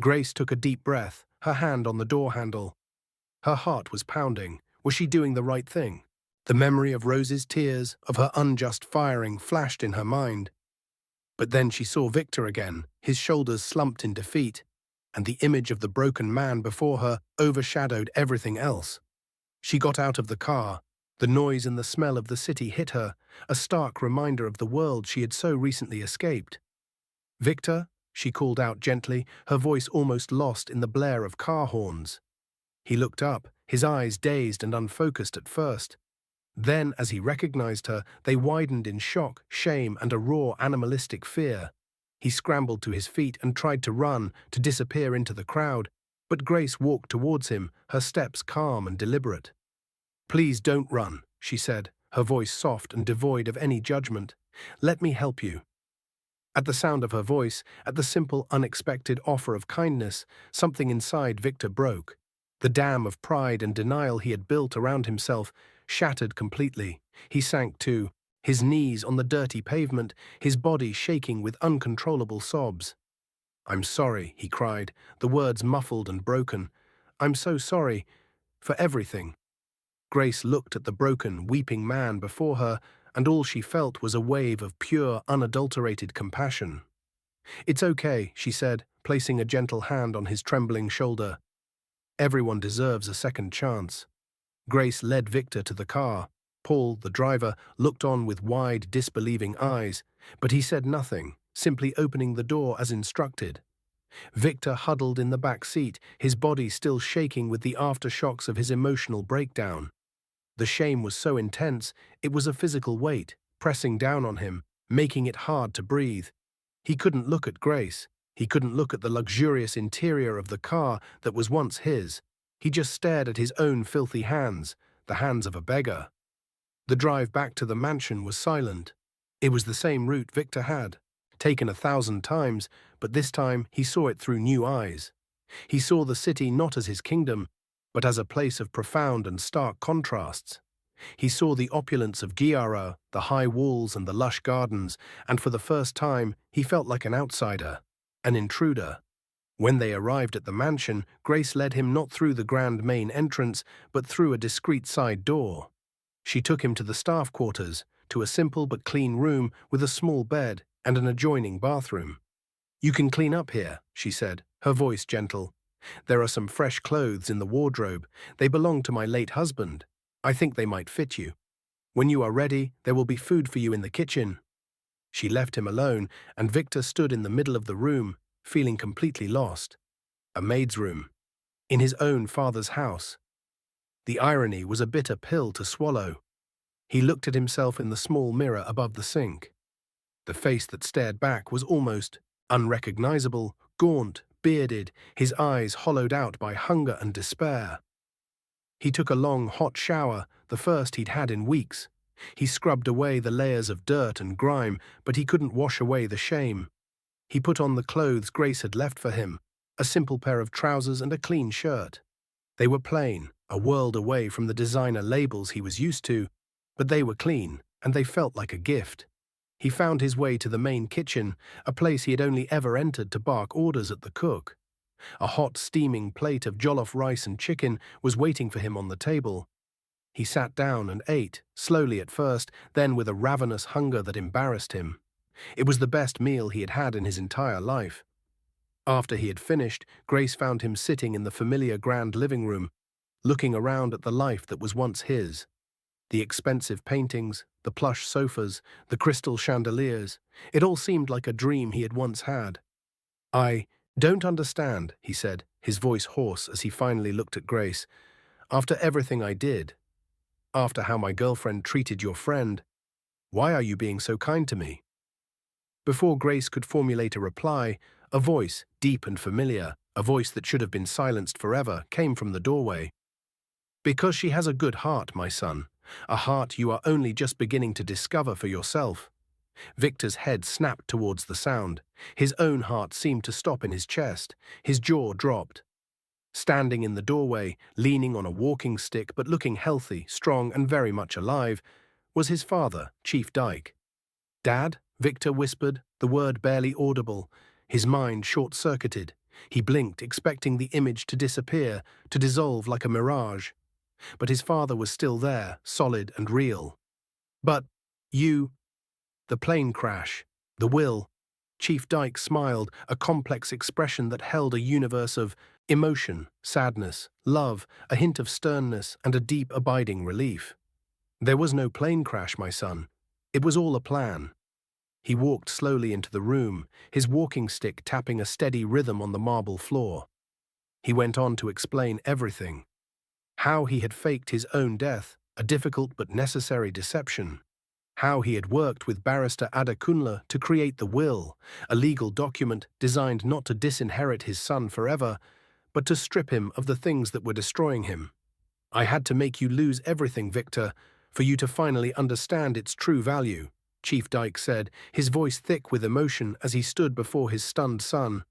Grace took a deep breath, her hand on the door handle. Her heart was pounding. Was she doing the right thing? The memory of Rose's tears, of her unjust firing, flashed in her mind. But then she saw Victor again, his shoulders slumped in defeat, and the image of the broken man before her overshadowed everything else. She got out of the car. The noise and the smell of the city hit her, a stark reminder of the world she had so recently escaped. "Victor," she called out gently, her voice almost lost in the blare of car horns. He looked up, his eyes dazed and unfocused at first. Then, as he recognized her, they widened in shock, shame, and a raw animalistic fear. He scrambled to his feet and tried to run, to disappear into the crowd, but Grace walked towards him, her steps calm and deliberate. "Please don't run," she said, her voice soft and devoid of any judgment. "Let me help you." At the sound of her voice, at the simple, unexpected offer of kindness, something inside Victor broke. The dam of pride and denial he had built around himself shattered completely. He sank too, his knees on the dirty pavement, his body shaking with uncontrollable sobs. "I'm sorry," he cried, the words muffled and broken. "I'm so sorry for everything." Grace looked at the broken, weeping man before her, and all she felt was a wave of pure, unadulterated compassion. "It's okay," she said, placing a gentle hand on his trembling shoulder. "Everyone deserves a second chance." Grace led Victor to the car. Paul, the driver, looked on with wide, disbelieving eyes, but he said nothing, simply opening the door as instructed. Victor huddled in the back seat, his body still shaking with the aftershocks of his emotional breakdown. The shame was so intense, it was a physical weight, pressing down on him, making it hard to breathe. He couldn't look at Grace. He couldn't look at the luxurious interior of the car that was once his. He just stared at his own filthy hands, the hands of a beggar. The drive back to the mansion was silent. It was the same route Victor had taken 1,000 times, but this time he saw it through new eyes. He saw the city not as his kingdom, but as a place of profound and stark contrasts. He saw the opulence of Gyara, the high walls and the lush gardens, and for the first time he felt like an outsider, an intruder. When they arrived at the mansion, Grace led him not through the grand main entrance, but through a discreet side door. She took him to the staff quarters, to a simple but clean room with a small bed and an adjoining bathroom. "You can clean up here," she said, her voice gentle. "There are some fresh clothes in the wardrobe. They belong to my late husband. I think they might fit you. When you are ready, there will be food for you in the kitchen." She left him alone, and Victor stood in the middle of the room, feeling completely lost. A maid's room. In his own father's house. The irony was a bitter pill to swallow. He looked at himself in the small mirror above the sink. The face that stared back was almost unrecognizable, gaunt, bearded, his eyes hollowed out by hunger and despair. He took a long, hot shower, the first he'd had in weeks. He scrubbed away the layers of dirt and grime, but he couldn't wash away the shame. He put on the clothes Grace had left for him, a simple pair of trousers and a clean shirt. They were plain, a world away from the designer labels he was used to, but they were clean, and they felt like a gift. He found his way to the main kitchen, a place he had only ever entered to bark orders at the cook. A hot, steaming plate of jollof rice and chicken was waiting for him on the table. He sat down and ate, slowly at first, then with a ravenous hunger that embarrassed him. It was the best meal he had had in his entire life. After he had finished, Grace found him sitting in the familiar grand living room, looking around at the life that was once his. The expensive paintings, the plush sofas, the crystal chandeliers, it all seemed like a dream he had once had. "I don't understand," he said, his voice hoarse as he finally looked at Grace. "After everything I did, after how my girlfriend treated your friend, why are you being so kind to me?" Before Grace could formulate a reply, a voice, deep and familiar, a voice that should have been silenced forever, came from the doorway. "Because she has a good heart, my son, a heart you are only just beginning to discover for yourself." Victor's head snapped towards the sound. His own heart seemed to stop in his chest. His jaw dropped. Standing in the doorway, leaning on a walking stick but looking healthy, strong and very much alive, was his father, Chief Dyke. "Dad?" Victor whispered, the word barely audible. His mind short-circuited. He blinked, expecting the image to disappear, to dissolve like a mirage. But his father was still there, solid and real. "But you—" The plane crash, the will. Chief Dyke smiled, a complex expression that held a universe of emotion, sadness, love, a hint of sternness, and a deep, abiding relief. "There was no plane crash, my son. It was all a plan." He walked slowly into the room, his walking stick tapping a steady rhythm on the marble floor. He went on to explain everything. How he had faked his own death, a difficult but necessary deception. How he had worked with barrister Ada Kunle to create the will, a legal document designed not to disinherit his son forever, but to strip him of the things that were destroying him. "I had to make you lose everything, Victor, for you to finally understand its true value," Chief Dyke said, his voice thick with emotion as he stood before his stunned son.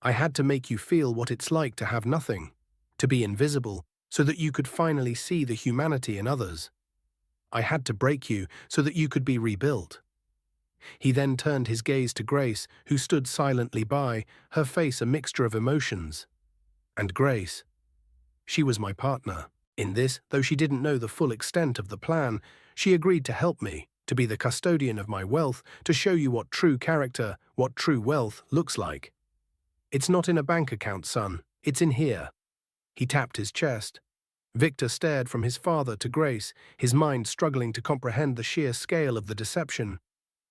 "I had to make you feel what it's like to have nothing, to be invisible, so that you could finally see the humanity in others. I had to break you so that you could be rebuilt." He then turned his gaze to Grace, who stood silently by, her face a mixture of emotions. "And Grace, she was my partner. In this, though she didn't know the full extent of the plan, she agreed to help me, to be the custodian of my wealth, to show you what true character, what true wealth looks like. It's not in a bank account, son. It's in here." He tapped his chest. Victor stared from his father to Grace, his mind struggling to comprehend the sheer scale of the deception.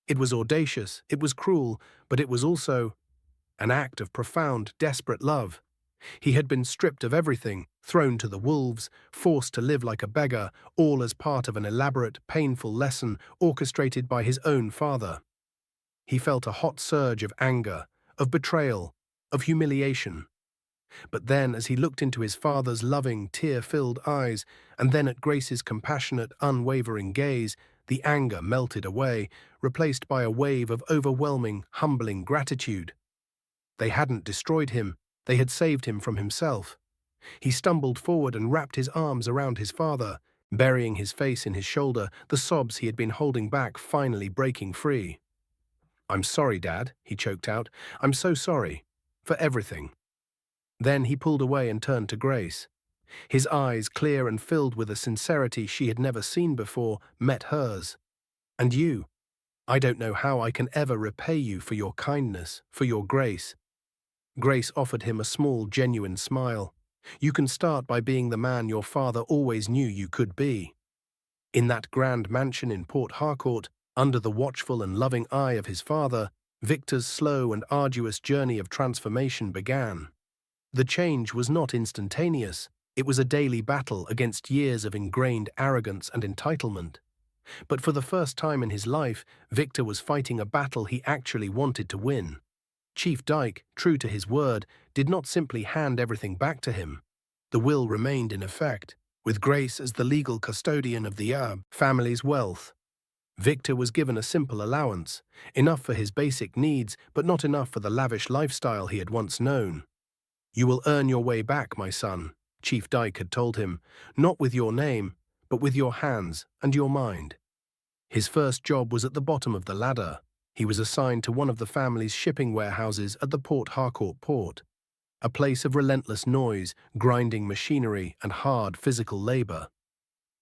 It was audacious, it was cruel, but it was also an act of profound, desperate love. He had been stripped of everything, thrown to the wolves, forced to live like a beggar, all as part of an elaborate, painful lesson orchestrated by his own father. He felt a hot surge of anger, of betrayal, of humiliation. But then, as he looked into his father's loving, tear-filled eyes, and then at Grace's compassionate, unwavering gaze, The anger melted away, replaced by a wave of overwhelming, humbling gratitude. They hadn't destroyed him, they had saved him from himself. He stumbled forward and wrapped his arms around his father, burying his face in his shoulder, the sobs he had been holding back finally breaking free. "I'm sorry, Dad," he choked out. "I'm so sorry. For everything." Then he pulled away and turned to Grace. His eyes, clear and filled with a sincerity she had never seen before, met hers. "And you? I don't know how I can ever repay you for your kindness, for your grace." Grace offered him a small, genuine smile. "You can start by being the man your father always knew you could be." In that grand mansion in Port Harcourt, under the watchful and loving eye of his father, Victor's slow and arduous journey of transformation began. The change was not instantaneous. It was a daily battle against years of ingrained arrogance and entitlement. But for the first time in his life, Victor was fighting a battle he actually wanted to win. Chief Dyke, true to his word, did not simply hand everything back to him. The will remained in effect, with Grace as the legal custodian of the family's wealth. Victor was given a simple allowance, enough for his basic needs, but not enough for the lavish lifestyle he had once known. "You will earn your way back, my son," Chief Dyke had told him, "not with your name, but with your hands and your mind." His first job was at the bottom of the ladder. He was assigned to one of the family's shipping warehouses at the Port Harcourt port, a place of relentless noise, grinding machinery, and hard physical labor.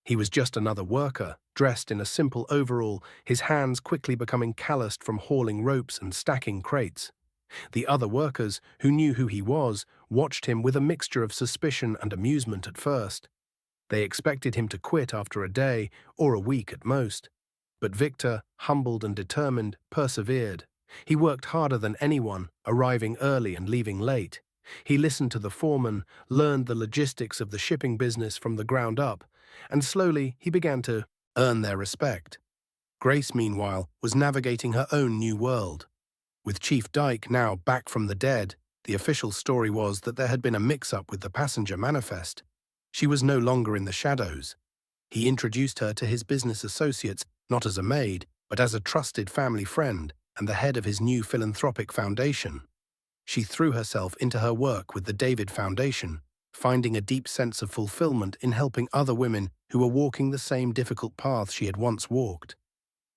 He was just another worker, dressed in a simple overall, his hands quickly becoming calloused from hauling ropes and stacking crates. The other workers, who knew who he was, watched him with a mixture of suspicion and amusement at first. They expected him to quit after a day, or a week at most. But Victor, humbled and determined, persevered. He worked harder than anyone, arriving early and leaving late. He listened to the foreman, learned the logistics of the shipping business from the ground up, and slowly he began to earn their respect. Grace, meanwhile, was navigating her own new world. With Chief Dyke now back from the dead, the official story was that there had been a mix-up with the passenger manifest. She was no longer in the shadows. He introduced her to his business associates, not as a maid, but as a trusted family friend and the head of his new philanthropic foundation. She threw herself into her work with the David Foundation, finding a deep sense of fulfillment in helping other women who were walking the same difficult path she had once walked.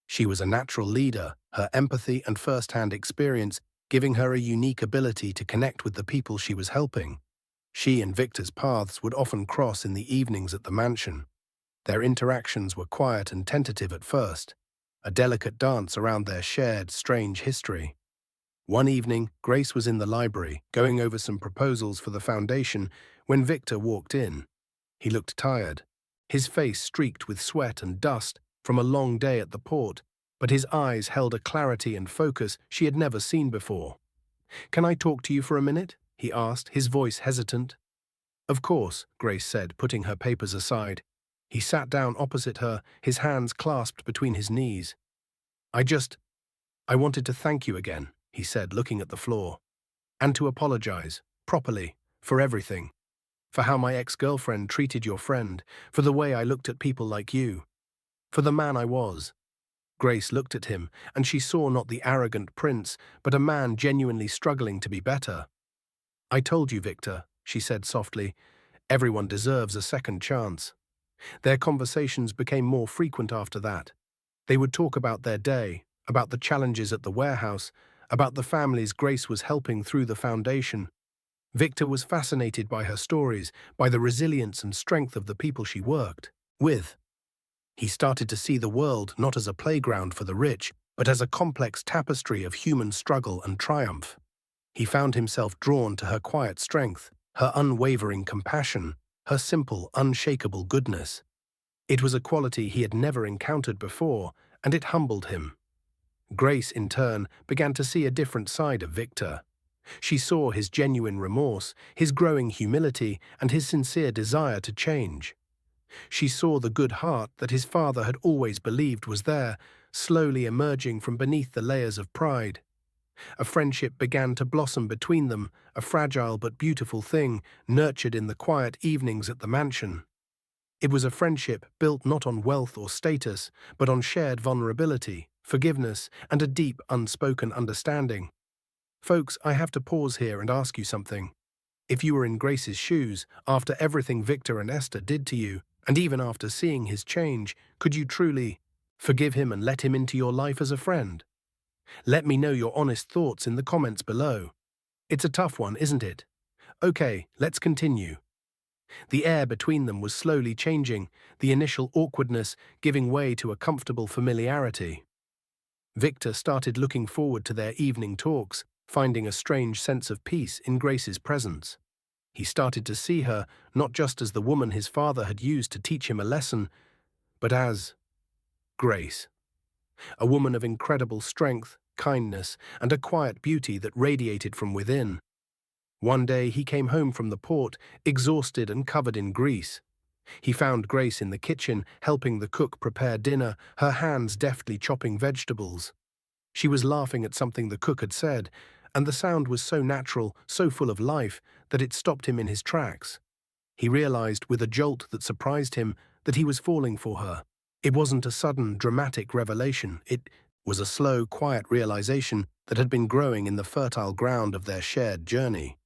She was a natural leader, her empathy and first-hand experience giving her a unique ability to connect with the people she was helping. She and Victor's paths would often cross in the evenings at the mansion. Their interactions were quiet and tentative at first, a delicate dance around their shared, strange history. One evening, Grace was in the library, going over some proposals for the foundation, when Victor walked in. He looked tired, his face streaked with sweat and dust from a long day at the port, but his eyes held a clarity and focus she had never seen before. "Can I talk to you for a minute?" he asked, his voice hesitant. "Of course," Grace said, putting her papers aside. He sat down opposite her, his hands clasped between his knees. I wanted to thank you again," he said, looking at the floor. "And to apologize, properly, for everything. For how my ex-girlfriend treated your friend, for the way I looked at people like you. For the man I was." Grace looked at him, and she saw not the arrogant prince, but a man genuinely struggling to be better. "I told you, Victor," she said softly, "everyone deserves a second chance." Their conversations became more frequent after that. They would talk about their day, about the challenges at the warehouse, about the families Grace was helping through the foundation. Victor was fascinated by her stories, by the resilience and strength of the people she worked with. He started to see the world not as a playground for the rich, but as a complex tapestry of human struggle and triumph. He found himself drawn to her quiet strength, her unwavering compassion, her simple, unshakable goodness. It was a quality he had never encountered before, and it humbled him. Grace, in turn, began to see a different side of Victor. She saw his genuine remorse, his growing humility, and his sincere desire to change. She saw the good heart that his father had always believed was there, slowly emerging from beneath the layers of pride. A friendship began to blossom between them, a fragile but beautiful thing, nurtured in the quiet evenings at the mansion. It was a friendship built not on wealth or status, but on shared vulnerability, forgiveness, and a deep, unspoken understanding. Folks, I have to pause here and ask you something. If you were in Grace's shoes, after everything Victor and Esther did to you, and even after seeing his change, could you truly forgive him and let him into your life as a friend? Let me know your honest thoughts in the comments below. It's a tough one, isn't it? Okay, let's continue. The air between them was slowly changing, the initial awkwardness giving way to a comfortable familiarity. Victor started looking forward to their evening talks, finding a strange sense of peace in Grace's presence. He started to see her not just as the woman his father had used to teach him a lesson, but as Grace, a woman of incredible strength, kindness, and a quiet beauty that radiated from within. One day he came home from the port, exhausted and covered in grease. He found Grace in the kitchen, helping the cook prepare dinner, her hands deftly chopping vegetables. She was laughing at something the cook had said, and the sound was so natural, so full of life, that it stopped him in his tracks. He realized, with a jolt that surprised him, that he was falling for her. It wasn't a sudden, dramatic revelation. It was a slow, quiet realization that had been growing in the fertile ground of their shared journey.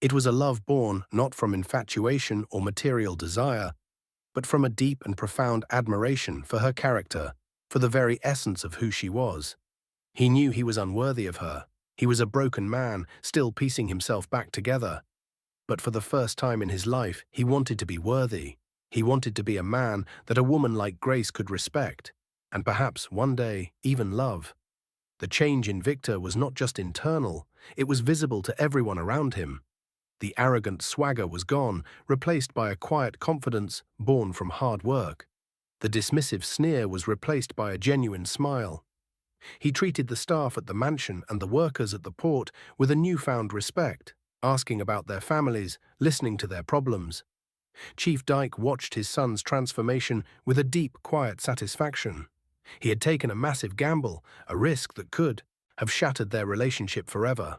It was a love born not from infatuation or material desire, but from a deep and profound admiration for her character, for the very essence of who she was. He knew he was unworthy of her. He was a broken man, still piecing himself back together. But for the first time in his life, he wanted to be worthy. He wanted to be a man that a woman like Grace could respect, and perhaps one day even love. The change in Victor was not just internal, it was visible to everyone around him. The arrogant swagger was gone, replaced by a quiet confidence born from hard work. The dismissive sneer was replaced by a genuine smile. He treated the staff at the mansion and the workers at the port with a newfound respect, asking about their families, listening to their problems. Chief Dyke watched his son's transformation with a deep, quiet satisfaction. He had taken a massive gamble, a risk that could have shattered their relationship forever.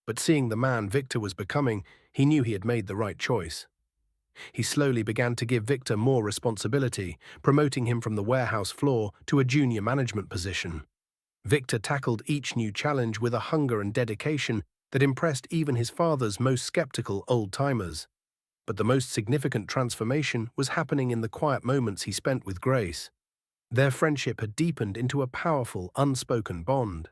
But seeing the man Victor was becoming, he knew he had made the right choice. He slowly began to give Victor more responsibility, promoting him from the warehouse floor to a junior management position. Victor tackled each new challenge with a hunger and dedication that impressed even his father's most skeptical old-timers. But the most significant transformation was happening in the quiet moments he spent with Grace. Their friendship had deepened into a powerful, unspoken bond.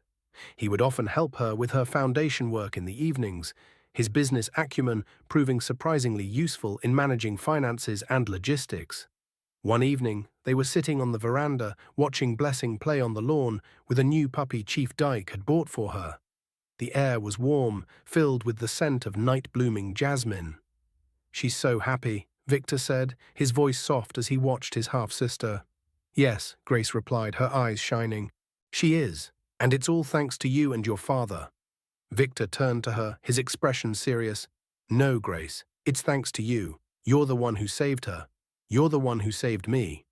He would often help her with her foundation work in the evenings, his business acumen proving surprisingly useful in managing finances and logistics. One evening, they were sitting on the veranda, watching Blessing play on the lawn with a new puppy Chief Dyke had bought for her. The air was warm, filled with the scent of night-blooming jasmine. "She's so happy," Victor said, his voice soft as he watched his half-sister. "Yes," Grace replied, her eyes shining. "She is, and it's all thanks to you and your father." Victor turned to her, his expression serious. "No, Grace, it's thanks to you. You're the one who saved her. You're the one who saved me."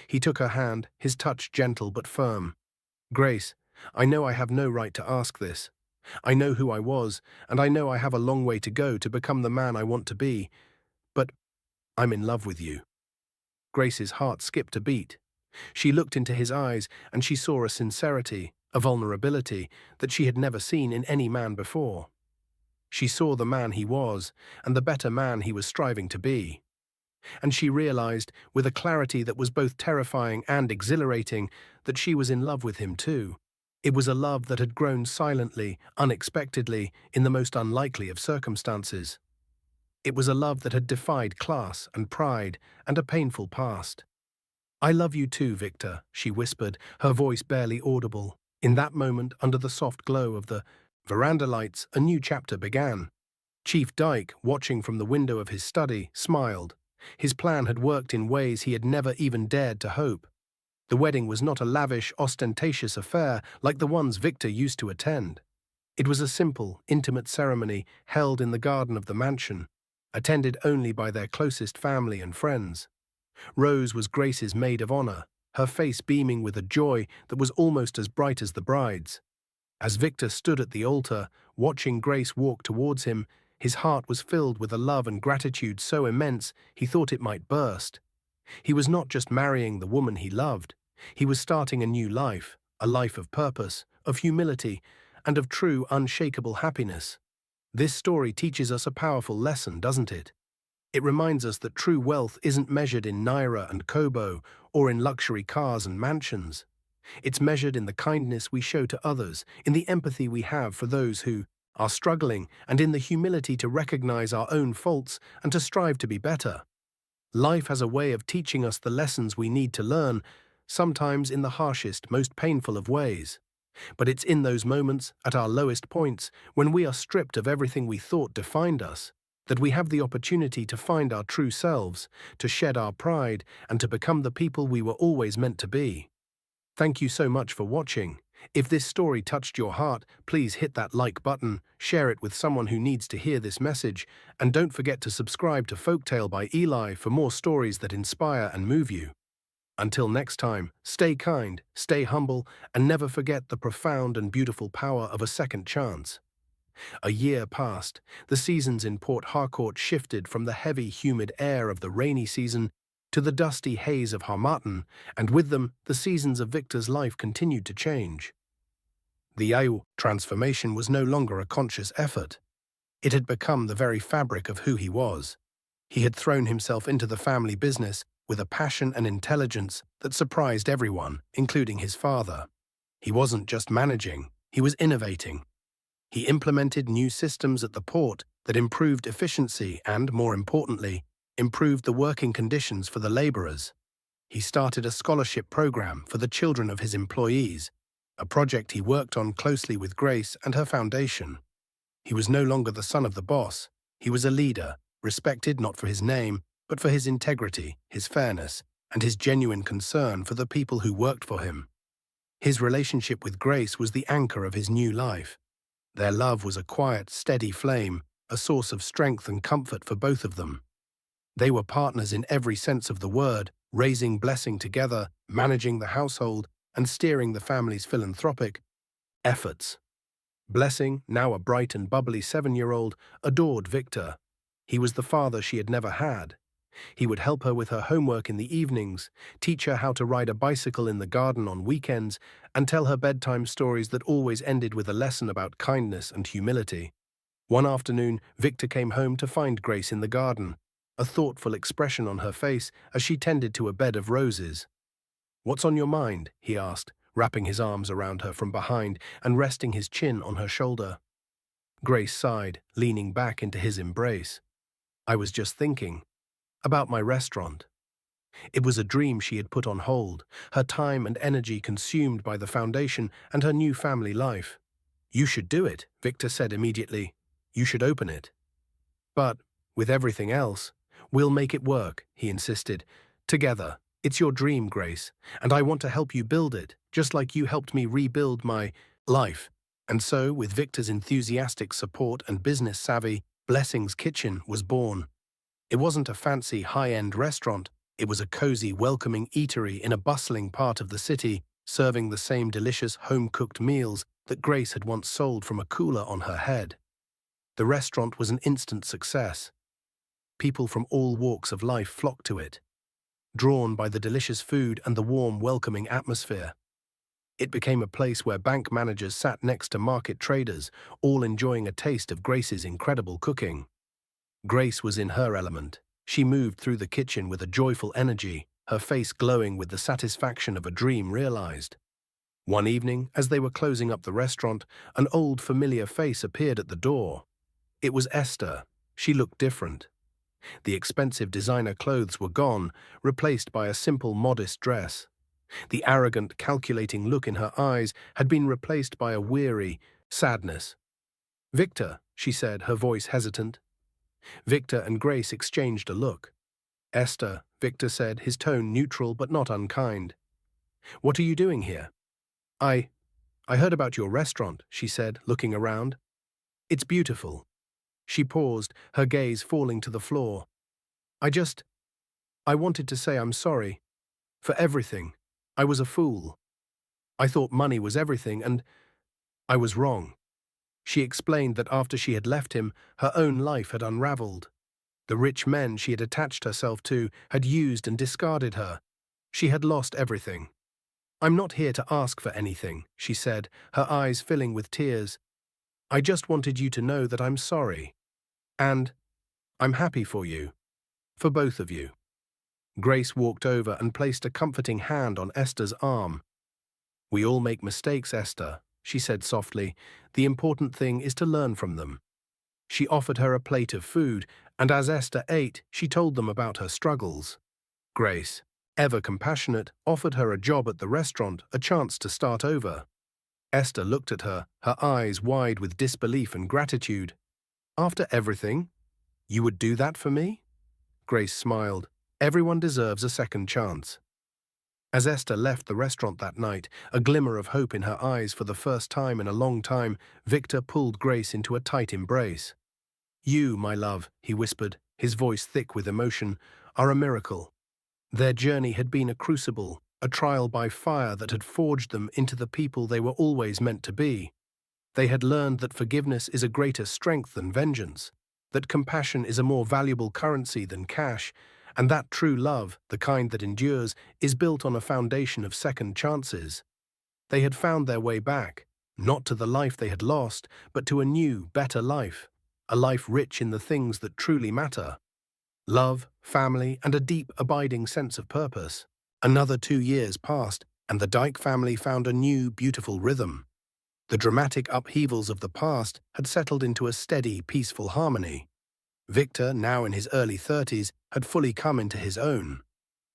He took her hand, his touch gentle but firm. "Grace, I know I have no right to ask this. I know who I was, and I know I have a long way to go to become the man I want to be, but I'm in love with you." Grace's heart skipped a beat. She looked into his eyes, and she saw a sincerity, a vulnerability that she had never seen in any man before. She saw the man he was, and the better man he was striving to be. And she realized, with a clarity that was both terrifying and exhilarating, that she was in love with him too. It was a love that had grown silently, unexpectedly, in the most unlikely of circumstances. It was a love that had defied class and pride and a painful past. "I love you too, Victor," she whispered, her voice barely audible. In that moment, under the soft glow of the veranda lights, a new chapter began. Chief Dyke, watching from the window of his study, smiled. His plan had worked in ways he had never even dared to hope. The wedding was not a lavish, ostentatious affair like the ones Victor used to attend. It was a simple, intimate ceremony held in the garden of the mansion, attended only by their closest family and friends. Rose was Grace's maid of honor, her face beaming with a joy that was almost as bright as the bride's. As Victor stood at the altar, watching Grace walk towards him, his heart was filled with a love and gratitude so immense he thought it might burst. He was not just marrying the woman he loved, he was starting a new life, a life of purpose, of humility, and of true, unshakable happiness. This story teaches us a powerful lesson, doesn't it? It reminds us that true wealth isn't measured in naira and kobo or in luxury cars and mansions. It's measured in the kindness we show to others, in the empathy we have for those who are struggling, and in the humility to recognize our own faults and to strive to be better. Life has a way of teaching us the lessons we need to learn, sometimes in the harshest, most painful of ways. But it's in those moments, at our lowest points, when we are stripped of everything we thought defined us, that we have the opportunity to find our true selves, to shed our pride, and to become the people we were always meant to be. Thank you so much for watching. If this story touched your heart, please hit that like button, share it with someone who needs to hear this message, and don't forget to subscribe to Folktale by Eli for more stories that inspire and move you. Until next time, stay kind, stay humble, and never forget the profound and beautiful power of a second chance. A year passed. The seasons in Port Harcourt shifted from the heavy, humid air of the rainy season to the dusty haze of Harmattan, and with them, the seasons of Victor's life continued to change. The Ayu transformation was no longer a conscious effort. It had become the very fabric of who he was. He had thrown himself into the family business with a passion and intelligence that surprised everyone, including his father. He wasn't just managing, he was innovating. He implemented new systems at the port that improved efficiency and, more importantly, improved the working conditions for the laborers. He started a scholarship program for the children of his employees, a project he worked on closely with Grace and her foundation. He was no longer the son of the boss. He was a leader, respected not for his name, but for his integrity, his fairness, and his genuine concern for the people who worked for him. His relationship with Grace was the anchor of his new life. Their love was a quiet, steady flame, a source of strength and comfort for both of them. They were partners in every sense of the word, raising Blessing together, managing the household, and steering the family's philanthropic efforts. Blessing, now a bright and bubbly 7-year-old, adored Victor. He was the father she had never had. He would help her with her homework in the evenings, teach her how to ride a bicycle in the garden on weekends, and tell her bedtime stories that always ended with a lesson about kindness and humility. One afternoon, Victor came home to find Grace in the garden, a thoughtful expression on her face as she tended to a bed of roses. "What's on your mind?" he asked, wrapping his arms around her from behind and resting his chin on her shoulder. Grace sighed, leaning back into his embrace. "I was just thinking about my restaurant." It was a dream she had put on hold, her time and energy consumed by the foundation and her new family life. "You should do it," Victor said immediately. "You should open it." "But, with everything else, we'll make it work," he insisted. "Together. It's your dream, Grace, and I want to help you build it, just like you helped me rebuild my life." And so, with Victor's enthusiastic support and business savvy, Blessing's Kitchen was born. It wasn't a fancy, high-end restaurant. It was a cozy, welcoming eatery in a bustling part of the city, serving the same delicious, home-cooked meals that Grace had once sold from a cooler on her head. The restaurant was an instant success. People from all walks of life flocked to it, drawn by the delicious food and the warm, welcoming atmosphere. It became a place where bank managers sat next to market traders, all enjoying a taste of Grace's incredible cooking. Grace was in her element. She moved through the kitchen with a joyful energy, her face glowing with the satisfaction of a dream realized. One evening, as they were closing up the restaurant, an old familiar face appeared at the door. It was Esther. She looked different. The expensive designer clothes were gone, replaced by a simple, modest dress. The arrogant, calculating look in her eyes had been replaced by a weary sadness. "Victor," she said, her voice hesitant. Victor and Grace exchanged a look. "Esther," Victor said, his tone neutral but not unkind. "What are you doing here?" I heard about your restaurant," she said, looking around. "It's beautiful." She paused, her gaze falling to the floor. I wanted to say I'm sorry. For everything. I was a fool. I thought money was everything, and I was wrong." She explained that after she had left him, her own life had unraveled. The rich men she had attached herself to had used and discarded her. She had lost everything. "I'm not here to ask for anything," she said, her eyes filling with tears. "I just wanted you to know that I'm sorry. And I'm happy for you. For both of you." Grace walked over and placed a comforting hand on Esther's arm. "We all make mistakes, Esther," she said softly. "The important thing is to learn from them." She offered her a plate of food, and as Esther ate, she told them about her struggles. Grace, ever compassionate, offered her a job at the restaurant, a chance to start over. Esther looked at her, her eyes wide with disbelief and gratitude. "After everything? You would do that for me?" Grace smiled. "Everyone deserves a second chance." As Esther left the restaurant that night, a glimmer of hope in her eyes for the first time in a long time, Victor pulled Grace into a tight embrace. "You, my love," he whispered, his voice thick with emotion, "are a miracle." Their journey had been a crucible, a trial by fire that had forged them into the people they were always meant to be. They had learned that forgiveness is a greater strength than vengeance, that compassion is a more valuable currency than cash, and that true love, the kind that endures, is built on a foundation of second chances. They had found their way back, not to the life they had lost, but to a new, better life, a life rich in the things that truly matter: love, family, and a deep, abiding sense of purpose. Another 2 years passed, and the Dyke family found a new, beautiful rhythm. The dramatic upheavals of the past had settled into a steady, peaceful harmony. Victor, now in his early 30s, had fully come into his own.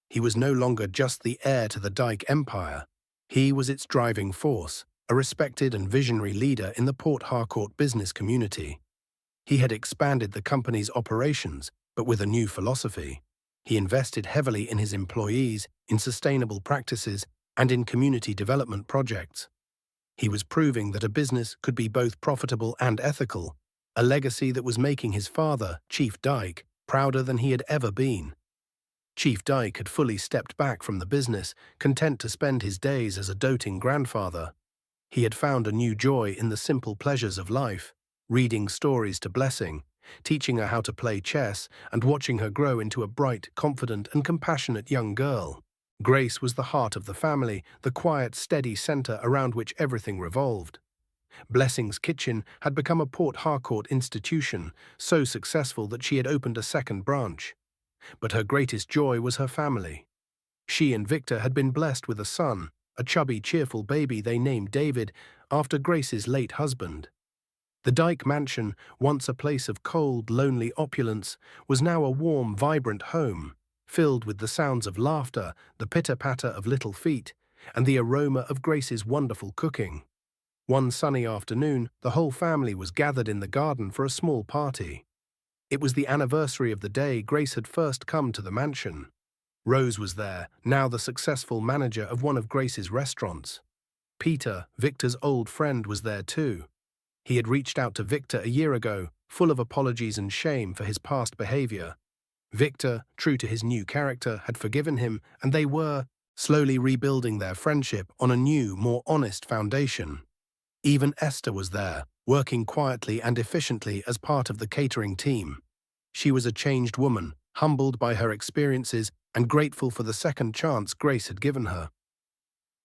He was no longer just the heir to the Dyke empire. He was its driving force, a respected and visionary leader in the Port Harcourt business community. He had expanded the company's operations, but with a new philosophy. He invested heavily in his employees, in sustainable practices, and in community development projects. He was proving that a business could be both profitable and ethical, a legacy that was making his father, Chief Dyke, prouder than he had ever been. Chief Dyke had fully stepped back from the business, content to spend his days as a doting grandfather. He had found a new joy in the simple pleasures of life, reading stories to Blessing, teaching her how to play chess, and watching her grow into a bright, confident, and compassionate young girl. Grace was the heart of the family, the quiet, steady center around which everything revolved. Blessing's kitchen had become a Port Harcourt institution, so successful that she had opened a second branch. But her greatest joy was her family. She and Victor had been blessed with a son, a chubby, cheerful baby they named David, after Grace's late husband. The Dyke mansion, once a place of cold, lonely opulence, was now a warm, vibrant home, filled with the sounds of laughter, the pitter-patter of little feet, and the aroma of Grace's wonderful cooking. One sunny afternoon, the whole family was gathered in the garden for a small party. It was the anniversary of the day Grace had first come to the mansion. Rose was there, now the successful manager of one of Grace's restaurants. Peter, Victor's old friend, was there too. He had reached out to Victor a year ago, full of apologies and shame for his past behavior. Victor, true to his new character, had forgiven him, and they were slowly rebuilding their friendship on a new, more honest foundation. Even Esther was there, working quietly and efficiently as part of the catering team. She was a changed woman, humbled by her experiences and grateful for the second chance Grace had given her.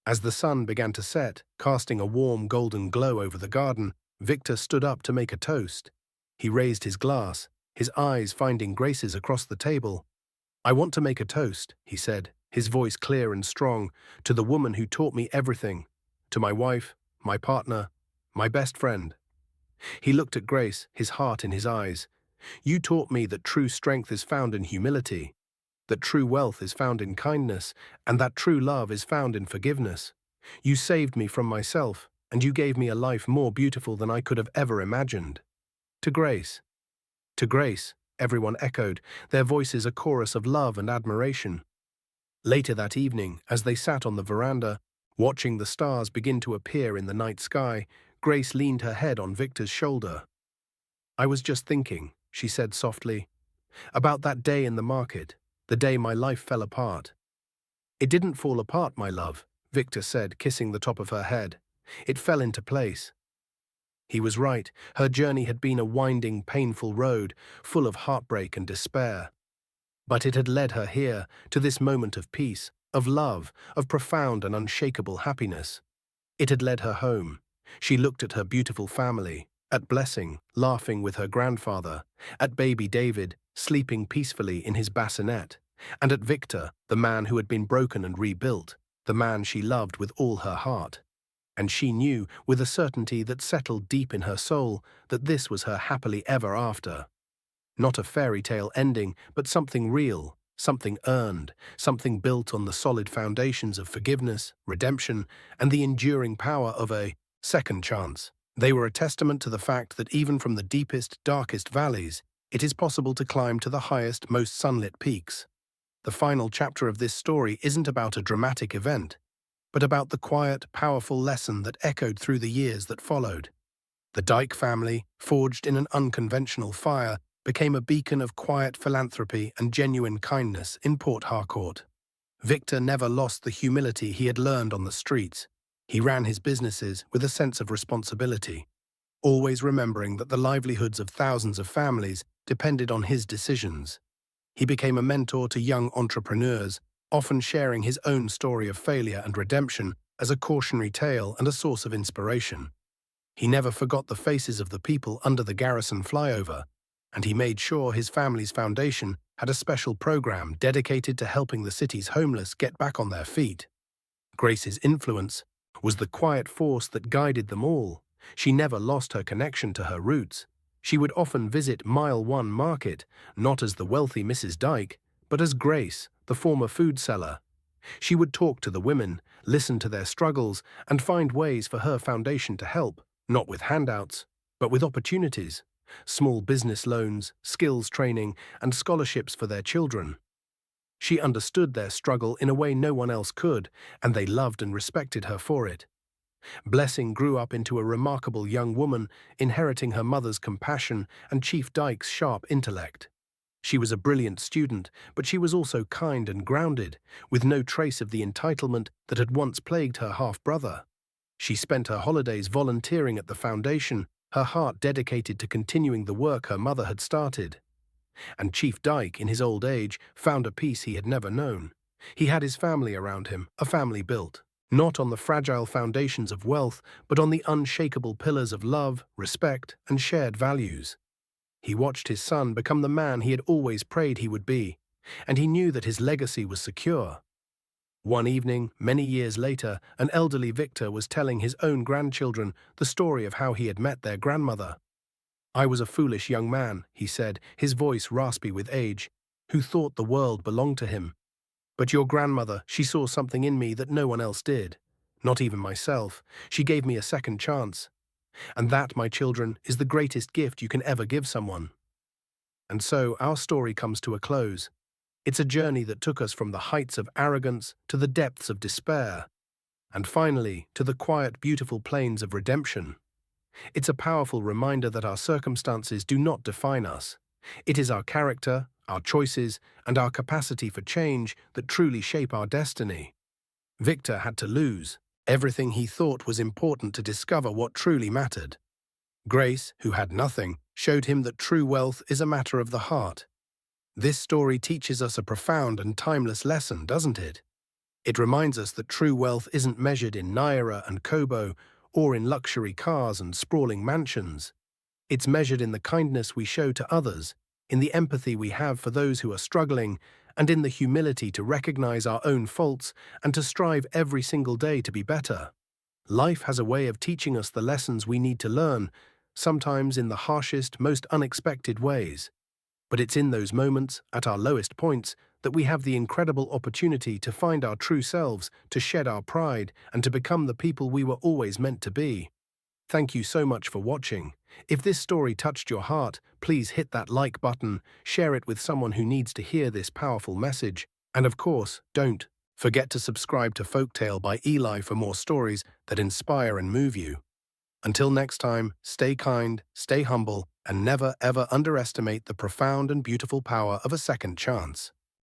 As the sun began to set, casting a warm golden glow over the garden, Victor stood up to make a toast. He raised his glass, his eyes finding Grace's across the table. "I want to make a toast," he said, his voice clear and strong, "to the woman who taught me everything, to my wife, my partner, my best friend." He looked at Grace, his heart in his eyes. "You taught me that true strength is found in humility, that true wealth is found in kindness, and that true love is found in forgiveness. You saved me from myself, and you gave me a life more beautiful than I could have ever imagined." To Grace. To Grace, everyone echoed, their voices a chorus of love and admiration. Later that evening, as they sat on the veranda, watching the stars begin to appear in the night sky, Grace leaned her head on Victor's shoulder. "I was just thinking," she said softly, "about that day in the market, the day my life fell apart." "It didn't fall apart, my love," Victor said, kissing the top of her head. "It fell into place." He was right. Her journey had been a winding, painful road, full of heartbreak and despair. But it had led her here, to this moment of peace, of love, of profound and unshakable happiness. It had led her home. She looked at her beautiful family, at Blessing, laughing with her grandfather, at baby David, sleeping peacefully in his bassinet, and at Victor, the man who had been broken and rebuilt, the man she loved with all her heart. And she knew, with a certainty that settled deep in her soul, that this was her happily ever after. Not a fairy tale ending, but something real, something earned, something built on the solid foundations of forgiveness, redemption, and the enduring power of a second chance. They were a testament to the fact that even from the deepest, darkest valleys, it is possible to climb to the highest, most sunlit peaks. The final chapter of this story isn't about a dramatic event, but about the quiet, powerful lesson that echoed through the years that followed. The Dyke family, forged in an unconventional fire, became a beacon of quiet philanthropy and genuine kindness in Port Harcourt. Victor never lost the humility he had learned on the streets. He ran his businesses with a sense of responsibility, always remembering that the livelihoods of thousands of families depended on his decisions. He became a mentor to young entrepreneurs, often sharing his own story of failure and redemption as a cautionary tale and a source of inspiration. He never forgot the faces of the people under the Garrison flyover, and he made sure his family's foundation had a special program dedicated to helping the city's homeless get back on their feet. Grace's influence was the quiet force that guided them all. She never lost her connection to her roots. She would often visit Mile 1 Market, not as the wealthy Mrs. Dyke, but as Grace, the former food seller. She would talk to the women, listen to their struggles, and find ways for her foundation to help, not with handouts, but with opportunities. Small business loans, skills training, and scholarships for their children. She understood their struggle in a way no one else could, and they loved and respected her for it. Blessing grew up into a remarkable young woman, inheriting her mother's compassion and Chief Dyke's sharp intellect. She was a brilliant student, but she was also kind and grounded, with no trace of the entitlement that had once plagued her half-brother. She spent her holidays volunteering at the foundation, her heart dedicated to continuing the work her mother had started. And Chief Dyke, in his old age, found a peace he had never known. He had his family around him, a family built, not on the fragile foundations of wealth, but on the unshakable pillars of love, respect, and shared values. He watched his son become the man he had always prayed he would be, and he knew that his legacy was secure. One evening, many years later, an elderly Victor was telling his own grandchildren the story of how he had met their grandmother. "I was a foolish young man," he said, his voice raspy with age, "who thought the world belonged to him. But your grandmother, she saw something in me that no one else did, not even myself. She gave me a second chance. And that, my children, is the greatest gift you can ever give someone." And so our story comes to a close. It's a journey that took us from the heights of arrogance to the depths of despair, and finally to the quiet, beautiful plains of redemption. It's a powerful reminder that our circumstances do not define us. It is our character, our choices, and our capacity for change that truly shape our destiny. Victor had to lose everything he thought was important to discover what truly mattered. Grace, who had nothing, showed him that true wealth is a matter of the heart. This story teaches us a profound and timeless lesson, doesn't it? It reminds us that true wealth isn't measured in naira and kobo, or in luxury cars and sprawling mansions. It's measured in the kindness we show to others, in the empathy we have for those who are struggling, and in the humility to recognize our own faults and to strive every single day to be better. Life has a way of teaching us the lessons we need to learn, sometimes in the harshest, most unexpected ways. But it's in those moments, at our lowest points, that we have the incredible opportunity to find our true selves, to shed our pride, and to become the people we were always meant to be. Thank you so much for watching. If this story touched your heart, please hit that like button, share it with someone who needs to hear this powerful message, and of course, don't forget to subscribe to Folktale by Eli for more stories that inspire and move you. Until next time, stay kind, stay humble, and never ever underestimate the profound and beautiful power of a second chance.